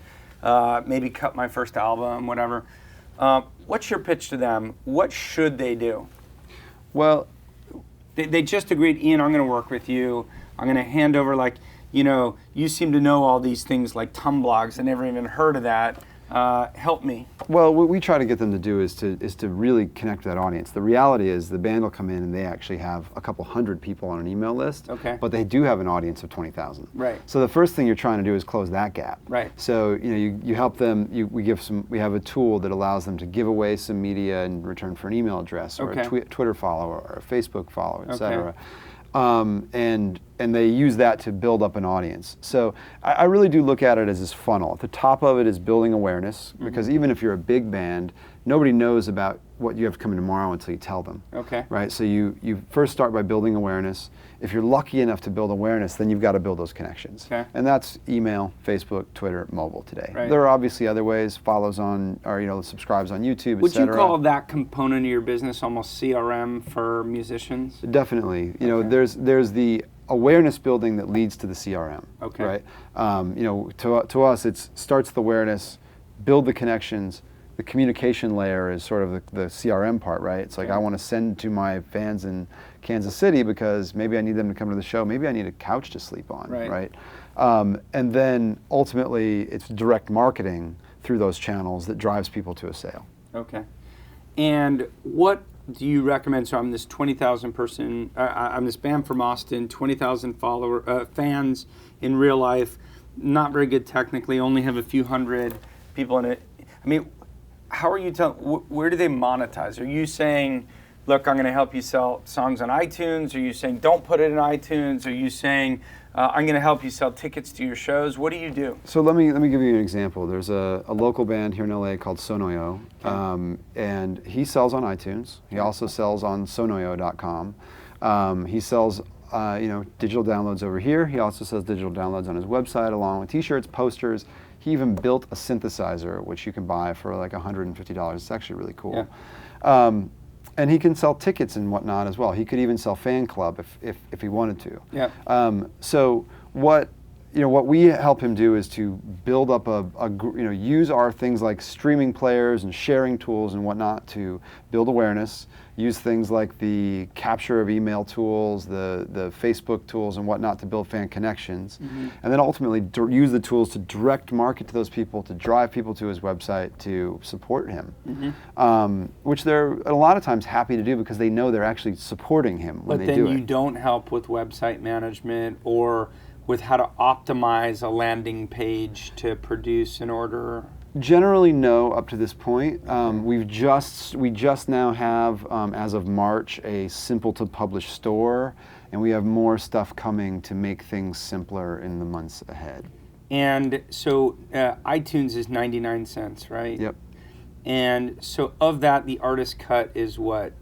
Maybe cut my first album, whatever. What's your pitch to them? What should they do? Well, they just agreed, Ian, I'm going to work with you. I'm going to hand over, you seem to know all these things like Tumblogs. I never even heard of that. Help me. Well, what we try to get them to do is to really connect with that audience. The reality is the band will come in and they actually have a couple hundred people on an email list, but they do have an audience of 20,000. Right. So the first thing you're trying to do is close that gap. Right. So you help them. We have a tool that allows them to give away some media in return for an email address or a Twitter follow or a Facebook follow, et cetera. And they use that to build up an audience. So I really do look at it as this funnel. At the top of it is building awareness, because even if you're a big band, nobody knows about what you have coming tomorrow until you tell them. Okay. Right? So you first start by building awareness. If you're lucky enough to build awareness, then you've got to build those connections. Okay. And that's email, Facebook, Twitter, mobile today. Right. There are obviously other ways, follows on, or subscribes on YouTube, Would you etc. call that component of your business almost CRM for musicians? Definitely. Okay. There's the awareness building that leads to the CRM. Okay. Right? To us, it starts the awareness, build the connections. The communication layer is sort of the CRM part, right? It's like, Okay. I want to send to my fans in Kansas City because maybe I need them to come to the show. Maybe I need a couch to sleep on, Right. And then ultimately, it's direct marketing through those channels that drives people to a sale. Okay. And what do you recommend? So I'm this 20,000 person, I'm this band from Austin, 20,000 fans in real life, not very good technically, only have a few hundred people in it. I mean, how are you where do they monetize? Are you saying, look, I'm going to help you sell songs on iTunes? Are you saying, don't put it in iTunes? Are you saying, I'm going to help you sell tickets to your shows? What do you do? So let me give you an example. There's a local band here in LA called Sonoyo, and he sells on iTunes. He also sells on sonoyo.com. He sells digital downloads over here. He also sells digital downloads on his website along with t-shirts, posters. He even built a synthesizer, which you can buy for like $150. It's actually really cool. Yeah. And he can sell tickets and whatnot as well. He could even sell fan club if he wanted to. Yeah. So what we help him do is to build up use our things like streaming players and sharing tools and whatnot to build awareness. Use things like the capture of email tools, the Facebook tools and whatnot to build fan connections. Mm-hmm. And then ultimately use the tools to direct market to those people, to drive people to his website to support him. Mm-hmm. Which they're a lot of times happy to do because they know they're actually supporting him when they do it. But then you don't help with website management or with how to optimize a landing page to produce an order? Generally, no. Up to this point, we just now have, as of March, a simple to publish store, and we have more stuff coming to make things simpler in the months ahead. And so iTunes is 99 cents, right? Yep. And so of that, the artist cut is what?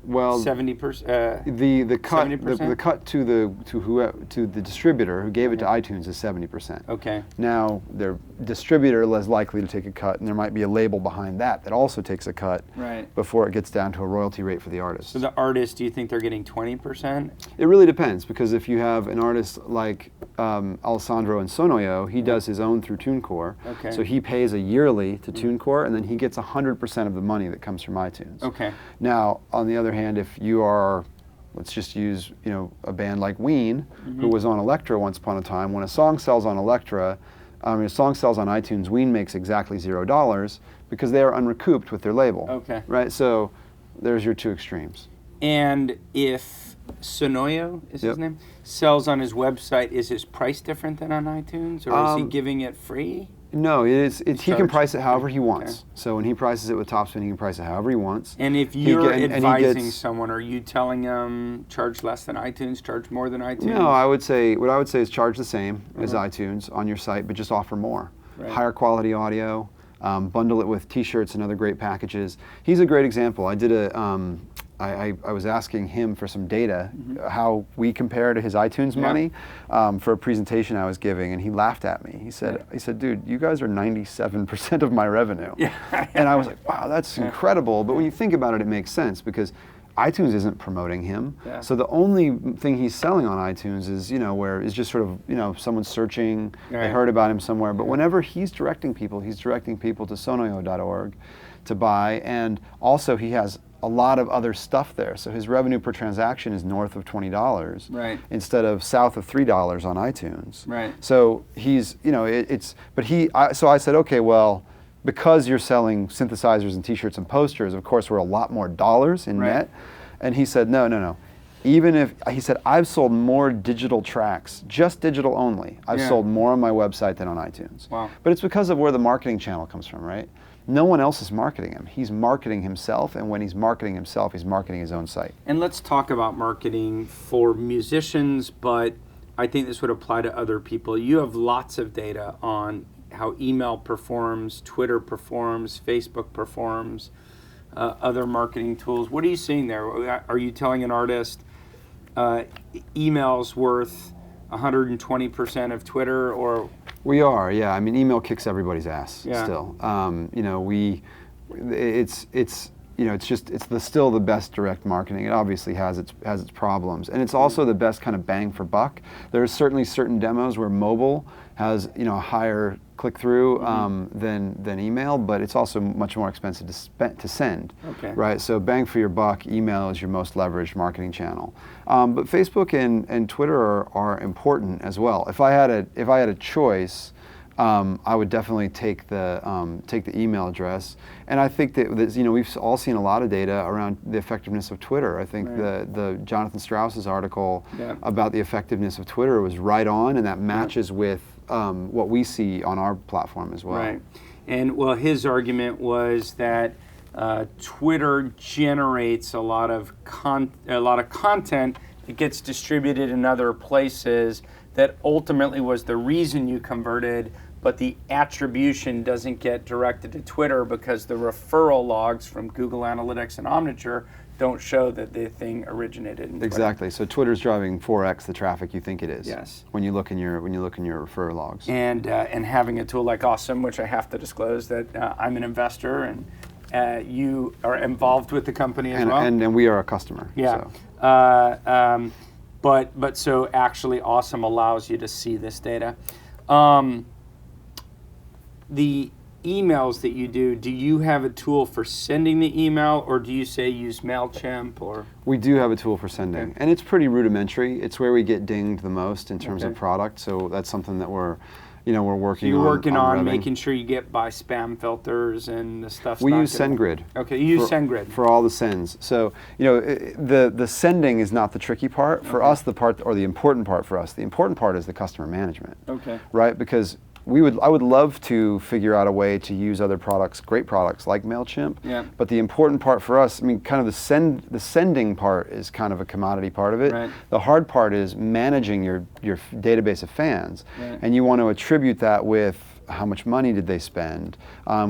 Well, 70%. the cut 70%? the cut to the distributor who gave it to iTunes is 70%. Okay. Now their distributor is likely to take a cut, and there might be a label behind that also takes a cut. Right. Before it gets down to a royalty rate for the artist. So the artist, do you think they're getting 20%? It really depends, because if you have an artist like Alessandro in Sonoyo, he does his own through TuneCore. Okay. So he pays a yearly to TuneCore, and then he gets 100% of the money that comes from iTunes. Okay. Now, on the other hand, if you are, let's just use a band like Ween, who was on Elektra once upon a time. When a song sells on Elektra, a song sells on iTunes, Ween makes exactly $0 because they are unrecouped with their label. Okay. Right. So there's your two extremes. And if Sonoyo is his name sells on his website, is his price different than on iTunes, or is he giving it free? No, he can price it however he wants. Okay. So when he prices it with TopSpin, he can price it however he wants. And if you're advising someone, are you telling them charge less than iTunes, charge more than iTunes? No, what I would say is charge the same as iTunes on your site, but just offer more. Right. Higher quality audio, bundle it with t-shirts and other great packages. He's a great example. I did I was asking him for some data, how we compare to his iTunes money, for a presentation I was giving, and he laughed at me. He said, dude, you guys are 97% of my revenue. Yeah. And I was like, wow, that's incredible. But when you think about it, it makes sense, because iTunes isn't promoting him. Yeah. So the only thing he's selling on iTunes is, where is just sort of, someone's searching, they heard about him somewhere. But whenever he's directing people to sonoyo.org to buy, and also he has a lot of other stuff there. So his revenue per transaction is north of $20, right, instead of south of $3 on iTunes. Right. So he's, so I said, okay, well, because you're selling synthesizers and t-shirts and posters, of course, we're a lot more dollars in net. And he said, no. He said, I've sold more digital tracks, just digital only. I've sold more on my website than on iTunes. Wow. But it's because of where the marketing channel comes from, right? No one else is marketing him. He's marketing himself, and when he's marketing himself, he's marketing his own site. And let's talk about marketing for musicians, but I think this would apply to other people. You have lots of data on how email performs, Twitter performs, Facebook performs. other marketing tools. What are you seeing there? Are you telling an artist email's worth 120% of Twitter, or? We are, yeah. I mean, email kicks everybody's ass Yeah. still. It's still the best direct marketing. It obviously has its problems, and it's also the best kind of bang for buck. There's certainly certain demos where mobile has a higher click through than email, but it's also much more expensive to send. Okay. Right. So bang for your buck, email is your most leveraged marketing channel. But Facebook and Twitter are important as well. If I had a choice, I would definitely take the email address, and I think that we've all seen a lot of data around the effectiveness of Twitter. I think the Jonathan Strauss's article about the effectiveness of Twitter was right on, and that matches with what we see on our platform as well. Right, and well, his argument was that Twitter generates a lot of content that gets distributed in other places that ultimately was the reason you converted, but the attribution doesn't get directed to Twitter because the referral logs from Google Analytics and Omniture don't show that the thing originated in Twitter. Exactly. So Twitter's driving 4x the traffic you think it is. Yes. When you look in your referral logs. And having a tool like Awesome, which I have to disclose that I'm an investor and you are involved with the company as well. And we are a customer. Yeah. So. But so actually Awesome allows you to see this data. The emails that you do you have a tool for sending the email, or do you say use MailChimp, or? We do have a tool for sending, and it's pretty rudimentary. It's where we get dinged the most in terms of product, so that's something that we're working on. You're working on revving. making sure you get by spam filters and the stuff. We use SendGrid. Okay, you use SendGrid. For all the sends. So, the sending is not the tricky part. For us, the important part for us, the important part is the customer management. Okay. Right? Because I would love to figure out a way to use other products, great products like MailChimp. Yeah. But the important part for us, kind of the sending part is kind of a commodity part of it. Right. The hard part is managing your database of fans. Right. And you want to attribute that with how much money did they spend.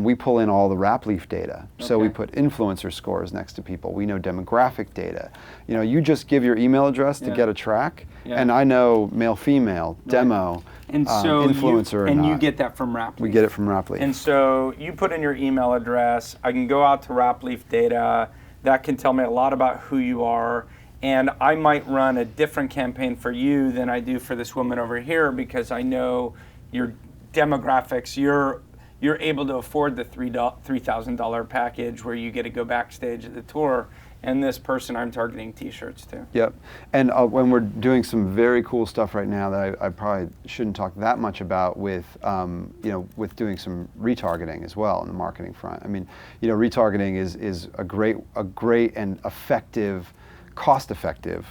We pull in all the wrap-leaf data. So we put influencer scores next to people. We know demographic data. You just give your email address to get a track, and I know male, female, demo, and so influencer you get that from Wrapleaf. We get it from Wrapleaf. And so you put in your email address. I can go out to Wrapleaf data. That can tell me a lot about who you are. And I might run a different campaign for you than I do for this woman over here because I know your demographics. You're able to afford the $3,000 package where you get to go backstage at the tour. And this person I'm targeting T-shirts to. Yep. And when we're doing some very cool stuff right now that I probably shouldn't talk that much about with doing some retargeting as well on the marketing front. I mean, retargeting is a great and effective, cost-effective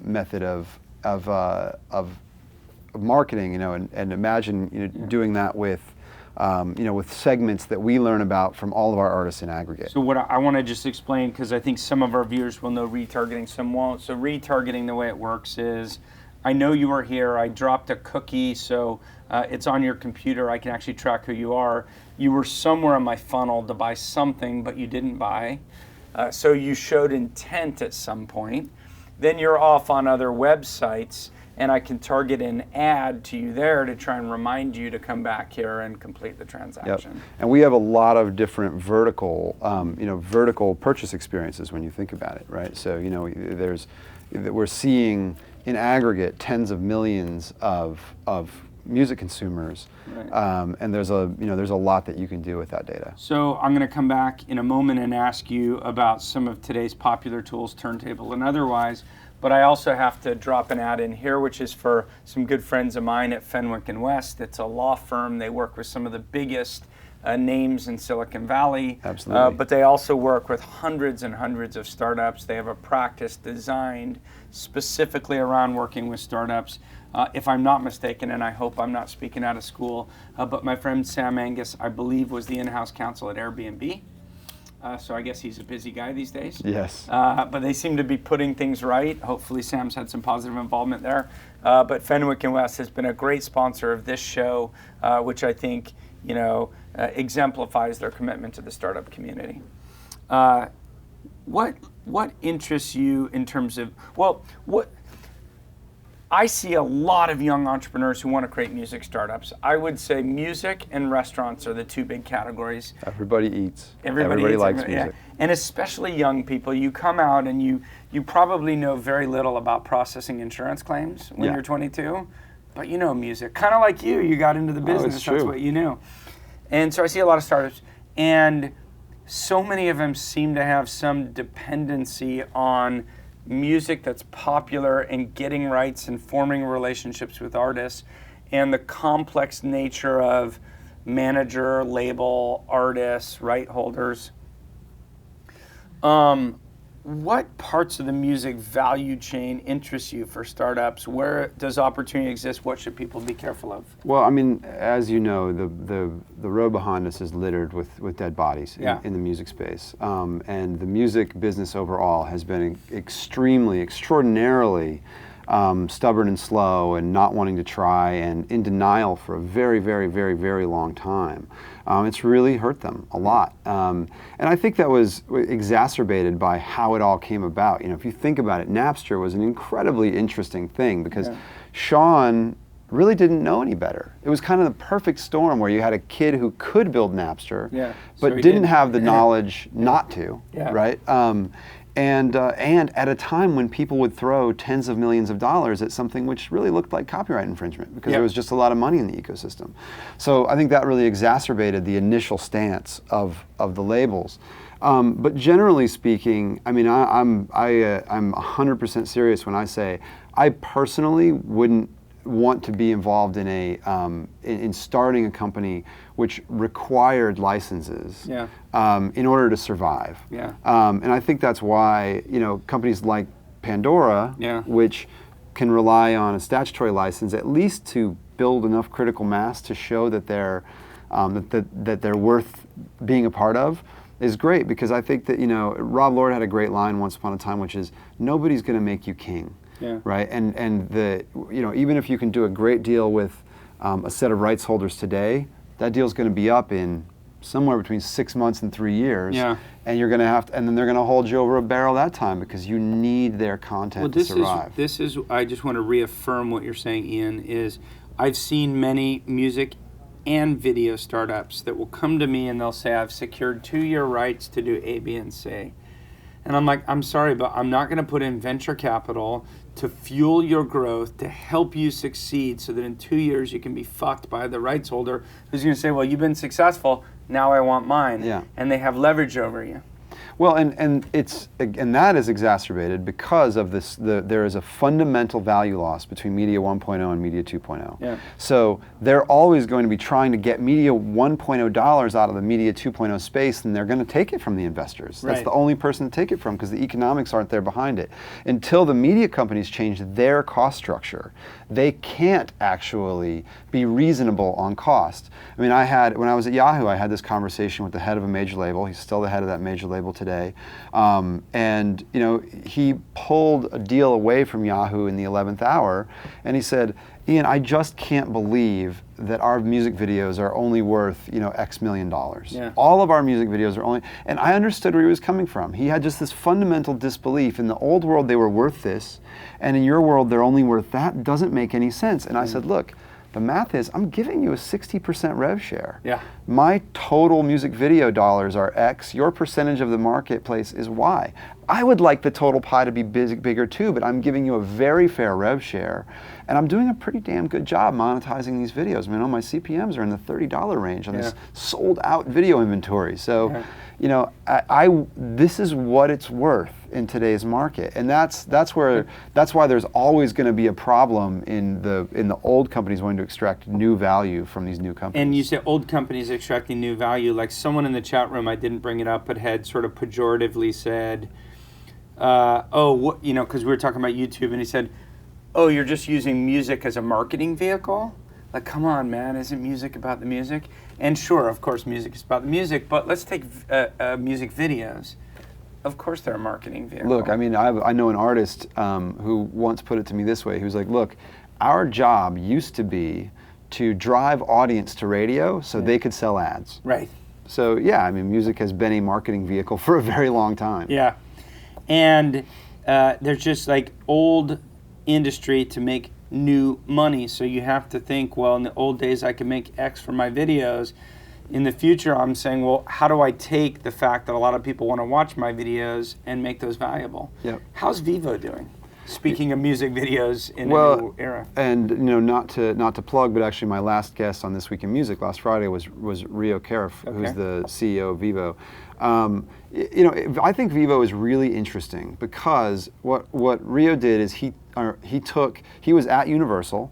method of marketing. And imagine doing that with segments that we learn about from all of our artists in aggregate. So what I want to just explain, because I think some of our viewers will know retargeting, some won't. So retargeting, the way it works is, I know you are here, I dropped a cookie, so it's on your computer, I can actually track who you are. You were somewhere in my funnel to buy something, but you didn't buy. So you showed intent at some point. Then you're off on other websites, and I can target an ad to you there to try and remind you to come back here and complete the transaction. Yep. And we have a lot of different vertical purchase experiences when you think about it, right? So we're seeing in aggregate tens of millions of music consumers, right. And there's a lot that you can do with that data. So I'm going to come back in a moment and ask you about some of today's popular tools, turntable and otherwise. But I also have to drop an ad in here, which is for some good friends of mine at Fenwick West. It's a law firm. They work with some of the biggest names in Silicon Valley. Absolutely. But they also work with hundreds and hundreds of startups. They have a practice designed specifically around working with startups. If I'm not mistaken, and I hope I'm not speaking out of school, but my friend Sam Angus, I believe, was the in-house counsel at Airbnb. So I guess he's a busy guy these days. Yes. But they seem to be putting things right. Hopefully Sam's had some positive involvement there. But Fenwick West has been a great sponsor of this show, which I think exemplifies their commitment to the startup community. What interests you in terms of, what I see a lot of young entrepreneurs who want to create music startups. I would say music and restaurants are the two big categories. Everybody eats. Everybody likes eats, music. yeah. And especially young people, you come out and you probably know very little about processing insurance claims when you're 22, but you know music. Kind of like you got into the business, it's true. That's what you knew. And so I see a lot of startups, and so many of them seem to have some dependency on music that's popular and getting rights and forming relationships with artists, and the complex nature of manager, label, artists, right holders. What parts of the music value chain interest you for startups? Where does opportunity exist? What should people be careful of? Well, I mean, as you know, the road behind us is littered with dead bodies in the music space. And the music business overall has been extraordinarily stubborn and slow and not wanting to try and in denial for a very, very, very, very long time. It's really hurt them a lot. And I think that was exacerbated by how it all came about. You know, if you think about it, Napster was an incredibly interesting thing because Sean really didn't know any better. It was kind of the perfect storm where you had a kid who could build Napster, but didn't have the knowledge not to, right? And at a time when people would throw tens of millions of dollars at something which really looked like copyright infringement because there was just a lot of money in the ecosystem. So I think that really exacerbated the initial stance of the labels. But generally speaking, I mean, I'm 100% serious when I say I personally wouldn't want to be involved in in starting a company which required licenses in order to survive. And I think that's why, you know, companies like Pandora, which can rely on a statutory license at least to build enough critical mass to show that they're worth being a part of, is great, because I think that, you know, Rob Lord had a great line once upon a time, which is, nobody's going to make you king. Right, and you know, even if you can do a great deal with a set of rights holders today, that deal's going to be up in somewhere between 6 months and 3 years. And you're going to have to, and then they're going to hold you over a barrel that time because you need their content to survive. This is. I just want to reaffirm what you're saying, Ian. Is I've seen many music and video startups that will come to me and they'll say, I've secured 2-year rights to do A, B, and C. And I'm like, I'm sorry, but I'm not going to put in venture capital to fuel your growth, to help you succeed so that in 2 years you can be fucked by the rights holder who's going to say, well, you've been successful, now I want mine. And they have leverage over you. Well, and that is exacerbated because of this. There is a fundamental value loss between Media 1.0 and Media 2.0. So they're always going to be trying to get Media 1.0 dollars out of the Media 2.0 space, and they're going to take it from the investors. That's the only person to take it from because the economics aren't there behind it. Until the media companies change their cost structure, they can't actually be reasonable on cost. I mean, when I was at Yahoo, I had this conversation with the head of a major label. He's still the head of that major label today. And you know, he pulled a deal away from Yahoo in the 11th hour, and he said, Ian, I just can't believe that our music videos are only worth, you know, X million dollars. All of our music videos are only, and I understood where he was coming from. He had just this fundamental disbelief. In the old world, they were worth this, and in your world, they're only worth that. Doesn't make any sense. And I said, look, the math is, I'm giving you a 60% rev share. My total music video dollars are X. Your percentage of the marketplace is Y. I would like the total pie to be bigger too, but I'm giving you a very fair rev share, and I'm doing a pretty damn good job monetizing these videos. I mean, my CPMs are in the $30 range on this sold out video inventory. So, you know, this is what it's worth in today's market, and that's why there's always going to be a problem in the old companies wanting to extract new value from these new companies. And you say old companies extracting new value, like someone in the chat room, I didn't bring it up, but had sort of pejoratively said, you know, because we were talking about YouTube, and he said, oh, you're just using music as a marketing vehicle? Like, come on, man, isn't music about the music? And sure, of course, music is about the music, but let's take music videos. Of course they're a marketing vehicle. Look, I mean, I know an artist who once put it to me this way. He was like, look, our job used to be to drive audience to radio so they could sell ads. So yeah, I mean, music has been a marketing vehicle for a very long time. Yeah. And there's just like old industry to make new money. So you have to think, well, in the old days I could make X for my videos. In the future, I'm saying, well, how do I take the fact that a lot of people want to watch my videos and make those valuable? Yep. How's Vivo doing? Speaking of music videos in the new era. And not to plug, but actually my last guest on This Week in Music last Friday was Rio Karif, who's the CEO of Vivo. I think Vivo is really interesting because what Rio did is he was at Universal.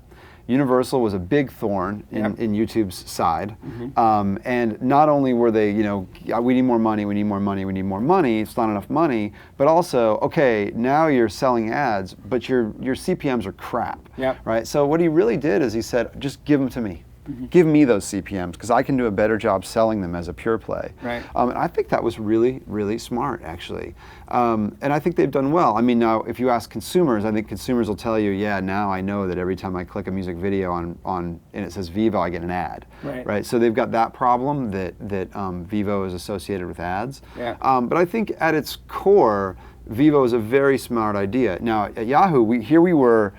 Universal was a big thorn in YouTube's side. And not only were they, we need more money, we need more money, we need more money, it's not enough money, but also, okay, now you're selling ads, but your CPMs are crap, right? So what he really did is he said, just give them to me. Give me those CPMs because I can do a better job selling them as a pure play. Right. And I think that was really, really smart, actually. And I think they've done well. I mean, now, if you ask consumers, I think consumers will tell you, yeah, now I know that every time I click a music video on and it says Vivo, I get an ad. Right. So they've got that problem that Vivo is associated with ads. Yeah. But I think at its core, Vivo is a very smart idea. Now, at Yahoo, we were.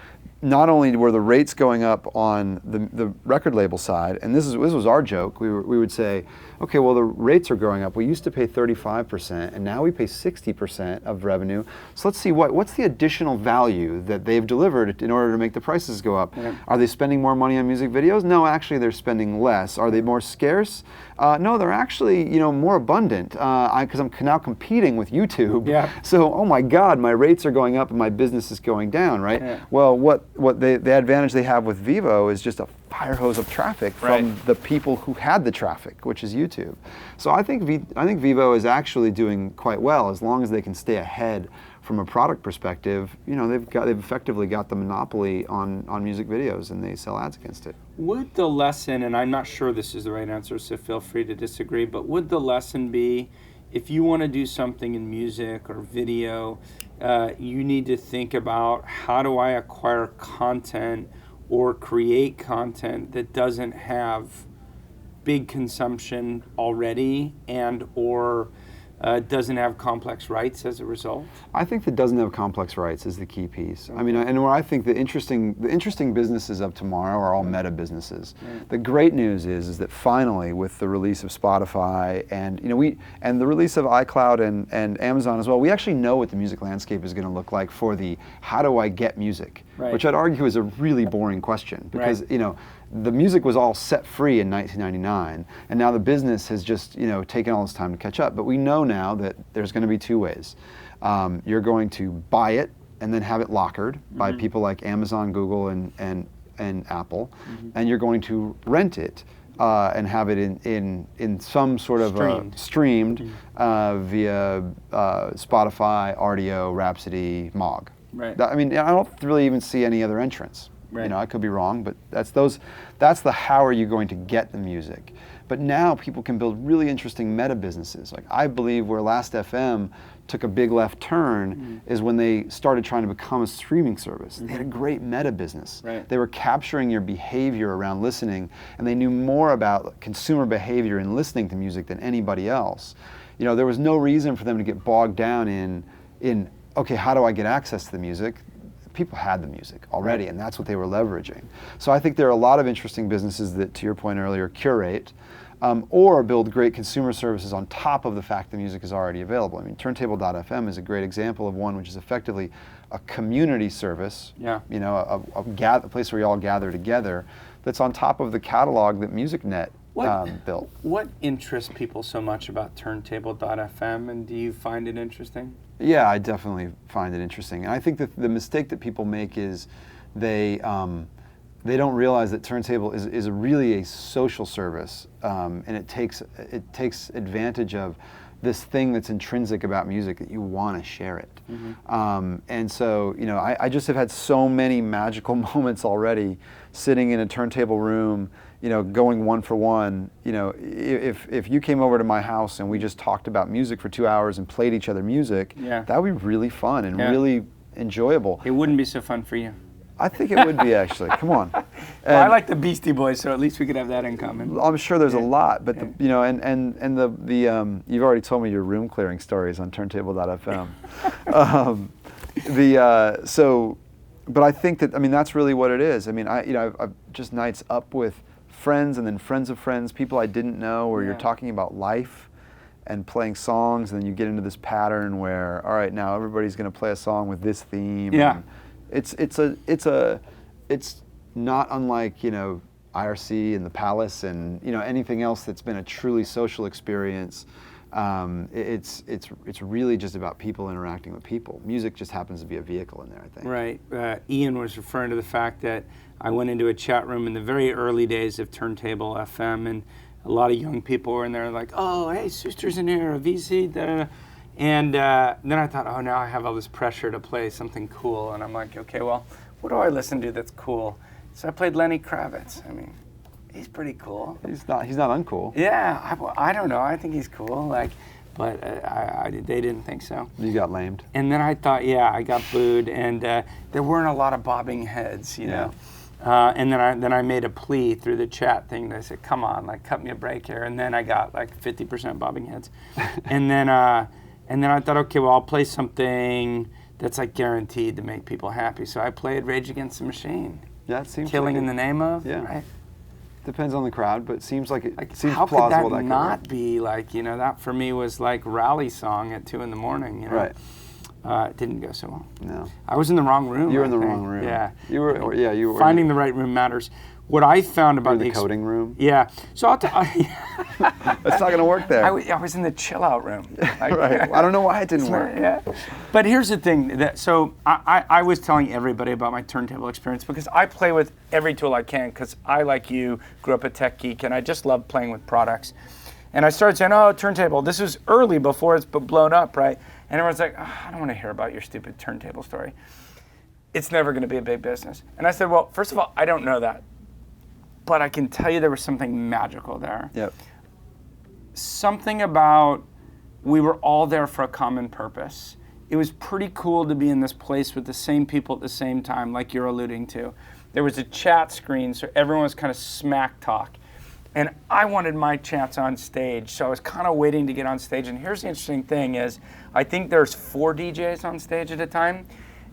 Not only were the rates going up on the record label side, and this was our joke, we would say, okay, well, the rates are going up. We used to pay 35%, and now we pay 60% of revenue. So let's see what's the additional value that they've delivered in order to make the prices go up. Are they spending more money on music videos? No, actually, they're spending less. Are they more scarce? No, they're actually more abundant because I'm now competing with YouTube. Yeah. So, oh my God, my rates are going up and my business is going down, right? Yeah. Well, the advantage they have with Vivo is just a fire hose of traffic from the people who had the traffic, which is YouTube. So I think Vivo is actually doing quite well as long as they can stay ahead from a product perspective. They've effectively got the monopoly on music videos and they sell ads against it. Would the lesson, and I'm not sure this is the right answer, so feel free to disagree, but would the lesson be if you want to do something in music or video, you need to think about how do I acquire content or create content that doesn't have big consumption already and or doesn't have complex rights as a result? I think that doesn't have complex rights is the key piece. I mean, and where I think the interesting businesses of tomorrow are all meta businesses. The great news is that finally, with the release of Spotify and and the release of iCloud and Amazon as well, we actually know what the music landscape is going to look like for the how do I get music, which I'd argue is a really boring question because the music was all set free in 1999, and now the business has just taken all this time to catch up. But we know now that there's going to be two ways. You're going to buy it and then have it lockered by people like Amazon, Google, and Apple, and you're going to rent it and have it in some sort of streamed via Spotify, RDO, Rhapsody, Mog. Right. I mean, I don't really even see any other entrants. Right. I could be wrong, but that's the how are you going to get the music. But now people can build really interesting meta businesses. Like I believe where Last.fm took a big left turn is when they started trying to become a streaming service. They had a great meta business. Right. They were capturing your behavior around listening, and they knew more about consumer behavior in listening to music than anybody else. There was no reason for them to get bogged down in okay, how do I get access to the music? People had the music already, and that's what they were leveraging. So I think there are a lot of interesting businesses that, to your point earlier, curate or build great consumer services on top of the fact the music is already available. I mean, Turntable.fm is a great example of one which is effectively a community service, a place where you all gather together that's on top of the catalog that MusicNet built. What interests people so much about Turntable.fm, and do you find it interesting? Yeah, I definitely find it interesting. And I think that the mistake that people make is they don't realize that Turntable is really a social service, and it takes advantage of this thing that's intrinsic about music that you want to share it. And so, I just have had so many magical moments already sitting in a turntable room, going one for one. If you came over to my house and we just talked about music for 2 hours and played each other music, that would be really fun and really enjoyable. It wouldn't be so fun for you. I think it would be actually. Come on. Well, I like the Beastie Boys, so at least we could have that in common. I'm sure there's a lot, but the, you know, and the you've already told me your room clearing stories on turntable.fm. But I think that, I mean, that's really what it is. I mean, I've just nights up with friends and then friends of friends, people I didn't know, where you're talking about life and playing songs, and then you get into this pattern where, all right, now everybody's going to play a song with this theme. Yeah. And it's not unlike, you know, IRC and the Palace and, you know, anything else that's been a truly social experience. It's really just about people interacting with people. Music just happens to be a vehicle in there, I think. Right. Ian was referring to the fact that I went into a chat room in the very early days of Turntable FM, and a lot of young people were in there like, oh, hey, Suster's in here, a VC, da-da-da. And then I thought, oh, now I have all this pressure to play something cool. And I'm like, okay, well, what do I listen to that's cool? So I played Lenny Kravitz. I mean, he's pretty cool. He's not uncool. Yeah, I don't know. I think he's cool. Like, but they didn't think so. You got lamed. And then I thought, yeah, I got booed, and there weren't a lot of bobbing heads, you know. And then I made a plea through the chat thing. I said, come on, like, cut me a break here. And then I got like 50% bobbing heads. and then I thought, okay, well, I'll play something that's like guaranteed to make people happy. So I played Rage Against the Machine. Yeah, it seems Killing like in the Name of. Yeah. Right? Depends on the crowd, but it seems like it seems how plausible. Could that could not work. be like, you know, that for me was like rally song at 2 a.m, you know? Right. It didn't go so well. No. I was in the wrong room. You were in the I think. wrong room. Yeah. You were. Yeah, you were. Finding the right room matters. What I found about the coding room. Yeah. So I'll That's not going to work there. I was in the chill out room. Like, right. I don't know why it didn't work. Yeah. But here's the thing. So I was telling everybody about my turntable experience because I play with every tool I can because I, like you, grew up a tech geek and I just love playing with products. And I started saying, oh, turntable. This was early before it's blown up, right? And everyone's like, oh, I don't want to hear about your stupid turntable story. It's never going to be a big business. And I said, well, first of all, I don't know that. But I can tell you there was something magical there. Yep. Something about we were all there for a common purpose. It was pretty cool to be in this place with the same people at the same time, like you're alluding to. There was a chat screen, so everyone was kind of smack talk. And I wanted my chance on stage, so I was kind of waiting to get on stage. And here's the interesting thing is, I think there's 4 DJs on stage at a time.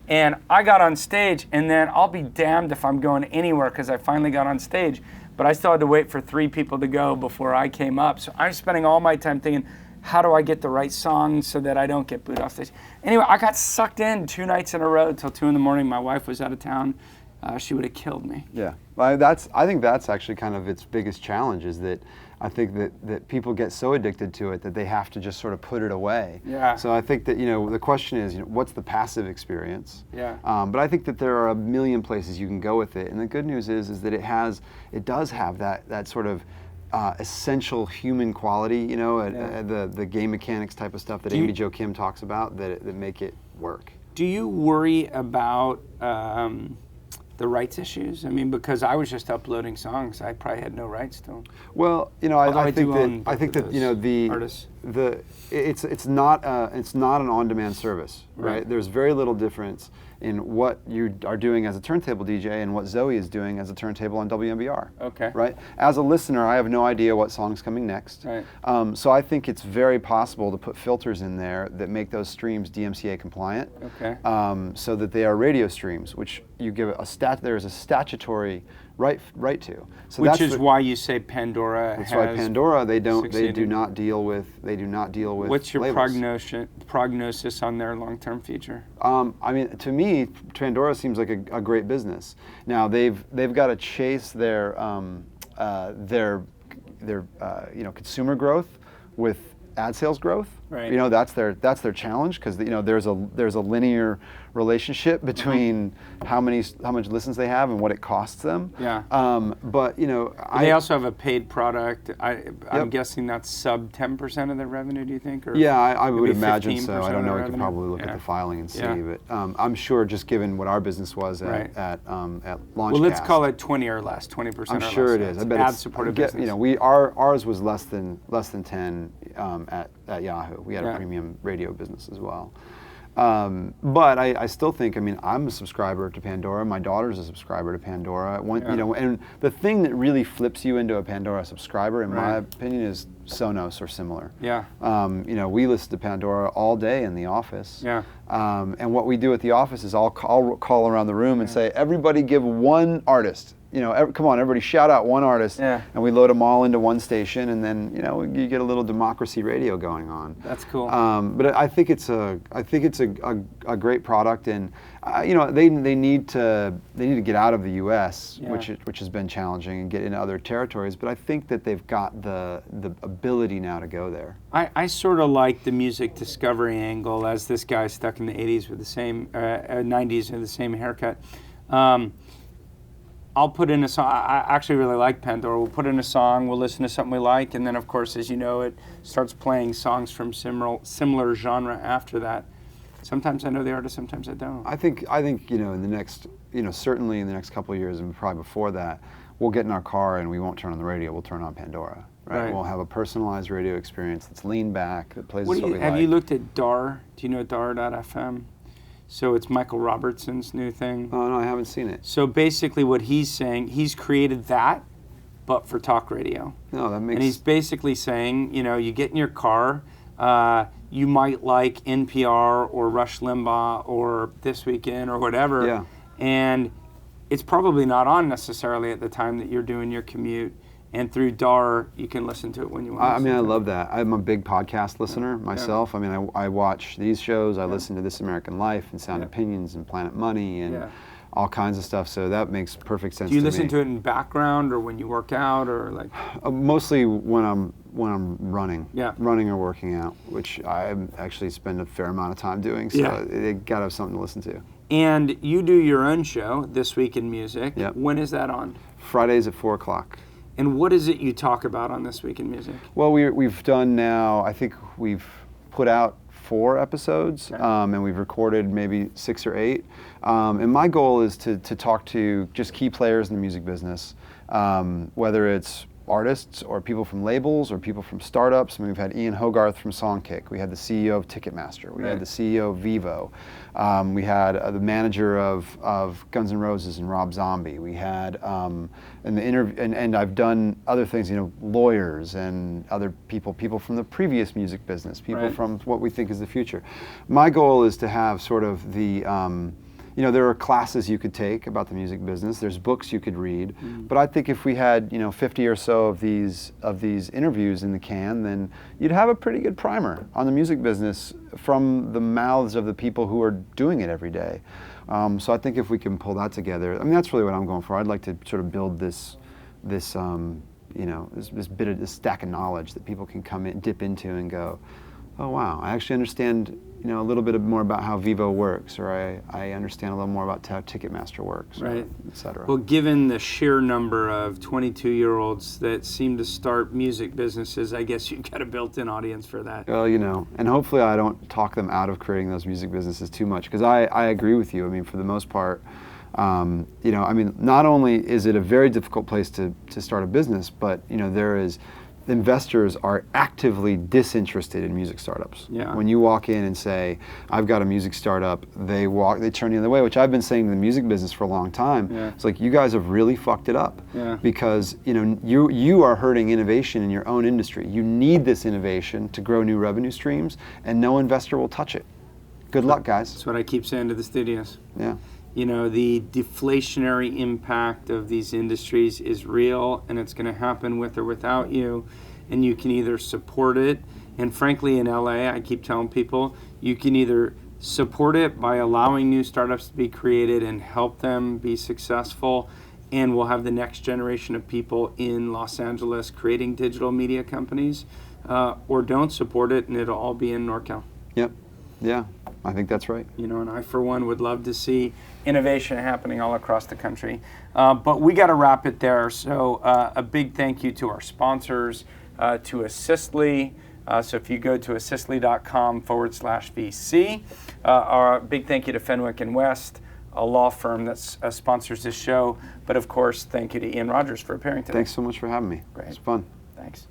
And I got on stage, and then I'll be damned if I'm going anywhere because I finally got on stage. But I still had to wait for 3 people to go before I came up. So I'm spending all my time thinking, how do I get the right song so that I don't get booed off stage? Anyway, I got sucked in 2 nights in a row till 2 a.m. My wife was out of town. She would have killed me. Yeah, well, I think that's actually kind of its biggest challenge is that I think that people get so addicted to it that they have to just sort of put it away. Yeah. So I think that, you know, the question is, you know, what's the passive experience? Yeah. But I think that there are a million places you can go with it, and the good news is that it does have that sort of essential human quality, you know, the game mechanics type of stuff that Amy Jo Kim talks about that make it work. Do you worry about the rights issues? I mean, because I was just uploading songs, I probably had no rights to them. Well, you know, I think that you know artists. It's not an on-demand service, right? There's very little difference in what you are doing as a turntable DJ and what Zoe is doing as a turntable on WMBR. Okay. Right? As a listener, I have no idea what song's coming next. Right. So I think it's very possible to put filters in there that make those streams DMCA compliant. Okay. So that they are radio streams, which you give there is a statutory right to. So which is why you say Pandora That's has why Pandora they succeeded. do not deal with What's your labels. prognosis on their long-term future? I mean, to me, Pandora seems like a great business. Now they've got to chase their consumer growth with ad sales growth. Right. You know, that's their challenge because you know there's a linear relationship between how much listens they have and what it costs them. Yeah. But you know, they also have a paid product. I'm guessing that's sub 10% of their revenue. Do you think? Or yeah, I would maybe imagine so. I don't know. We could revenue? probably look at the filing and see, but I'm sure just given what our business was at Launchcast. Well, let's call it 20 or less, 20%. I'm or sure less. it is. I bet ad-supported business. You know, ours was less than 10 at Yahoo. We had a premium radio business as well. But I still think, I mean, I'm a subscriber to Pandora. My daughter's a subscriber to Pandora. You know, and the thing that really flips you into a Pandora subscriber, in my opinion, is Sonos or similar. Yeah. You know, we listen to Pandora all day in the office. Yeah. And what we do at the office is I'll call around the room and say, everybody give one artist. You know, come on, everybody shout out one artist, and we load them all into one station, and then, you know, you get a little democracy radio going on. That's cool. But I think it's a great product, and you know, they need to get out of the U.S., which has been challenging, and get into other territories. But I think that they've got the ability now to go there. I sort of like the music discovery angle, as this guy stuck in the 80s with the same 90s with the same haircut. I'll put in a song. I actually really like Pandora. We'll put in a song, we'll listen to something we like, and then, of course, as you know, it starts playing songs from similar genre after that. Sometimes I know the artist, sometimes I don't. I think you know, in the next, you know, certainly in the next couple of years, and probably before that, we'll get in our car and we won't turn on the radio. We'll turn on Pandora. Right. We'll have a personalized radio experience that's lean back, that plays what we like. Have you looked at DAR? Do you know DAR.fm? So it's Michael Robertson's new thing. Oh, no, I haven't seen it. So basically what he's saying, he's created that, but for talk radio. No, that makes... And he's basically saying, you know, you get in your car, you might like NPR or Rush Limbaugh or This Weekend or whatever, and it's probably not on necessarily at the time that you're doing your commute. And through DAR, you can listen to it when you want. I mean, I love that. I'm a big podcast listener myself. I mean, I watch these shows. I listen to This American Life and Sound Opinions and Planet Money and all kinds of stuff. So that makes perfect sense to me. Do you listen to it in background or when you work out or like? Mostly when I'm running. Yeah. Running or working out, which I actually spend a fair amount of time doing. So they gotta have something to listen to. And you do your own show, This Week in Music. Yep. When is that on? Fridays at 4 o'clock. And what is it you talk about on This Week in Music? Well, we've done now, I think we've put out 4 episodes, and we've recorded maybe 6 or 8. And my goal is to talk to just key players in the music business, whether it's artists or people from labels or people from startups. I mean, we've had Ian Hogarth from Songkick. We had the CEO of Ticketmaster. We had the CEO of Vivo. We had the manager of Guns N' Roses and Rob Zombie. We had and I've done other things, you know, lawyers and other people from the previous music business, people from what we think is the future. My goal is to have sort of the you know, there are classes you could take about the music business. There's books you could read. But I think if we had, you know, 50 or so of these interviews in the can, then you'd have a pretty good primer on the music business from the mouths of the people who are doing it every day. So I think if we can pull that together, I mean, that's really what I'm going for. I'd like to sort of build this you know, this stack of knowledge that people can come in, dip into, and go, oh wow, I actually understand, you know, a little bit more about how Vivo works, or I understand a little more about how Ticketmaster works, et cetera. Well, given the sheer number of 22-year-olds that seem to start music businesses, I guess you've got a built-in audience for that. Well, you know, and hopefully I don't talk them out of creating those music businesses too much, because I agree with you. I mean, for the most part, you know, I mean, not only is it a very difficult place to start a business, but, you know, investors are actively disinterested in music startups. Yeah. When you walk in and say, I've got a music startup, they turn the other way, which I've been saying to the music business for a long time. It's like, you guys have really fucked it up. Because, you know, you are hurting innovation in your own industry. You need this innovation to grow new revenue streams, and no investor will touch it. Good luck, guys. That's what I keep saying to the studios. Yeah. You know, the deflationary impact of these industries is real, and it's going to happen with or without you. And you can either support it, and frankly, in LA, I keep telling people, you can either support it by allowing new startups to be created and help them be successful, and we'll have the next generation of people in Los Angeles creating digital media companies, or don't support it, and it'll all be in NorCal. Yep. Yeah, I think that's right. You know, and I, for one, would love to see innovation happening all across the country. But we got to wrap it there. So a big thank you to our sponsors, to Assistly. So if you go to assistly.com/VC, our big thank you to Fenwick West, a law firm that sponsors this show. But of course, thank you to Ian Rogers for appearing today. Thanks so much for having me. Great. It's fun. Thanks.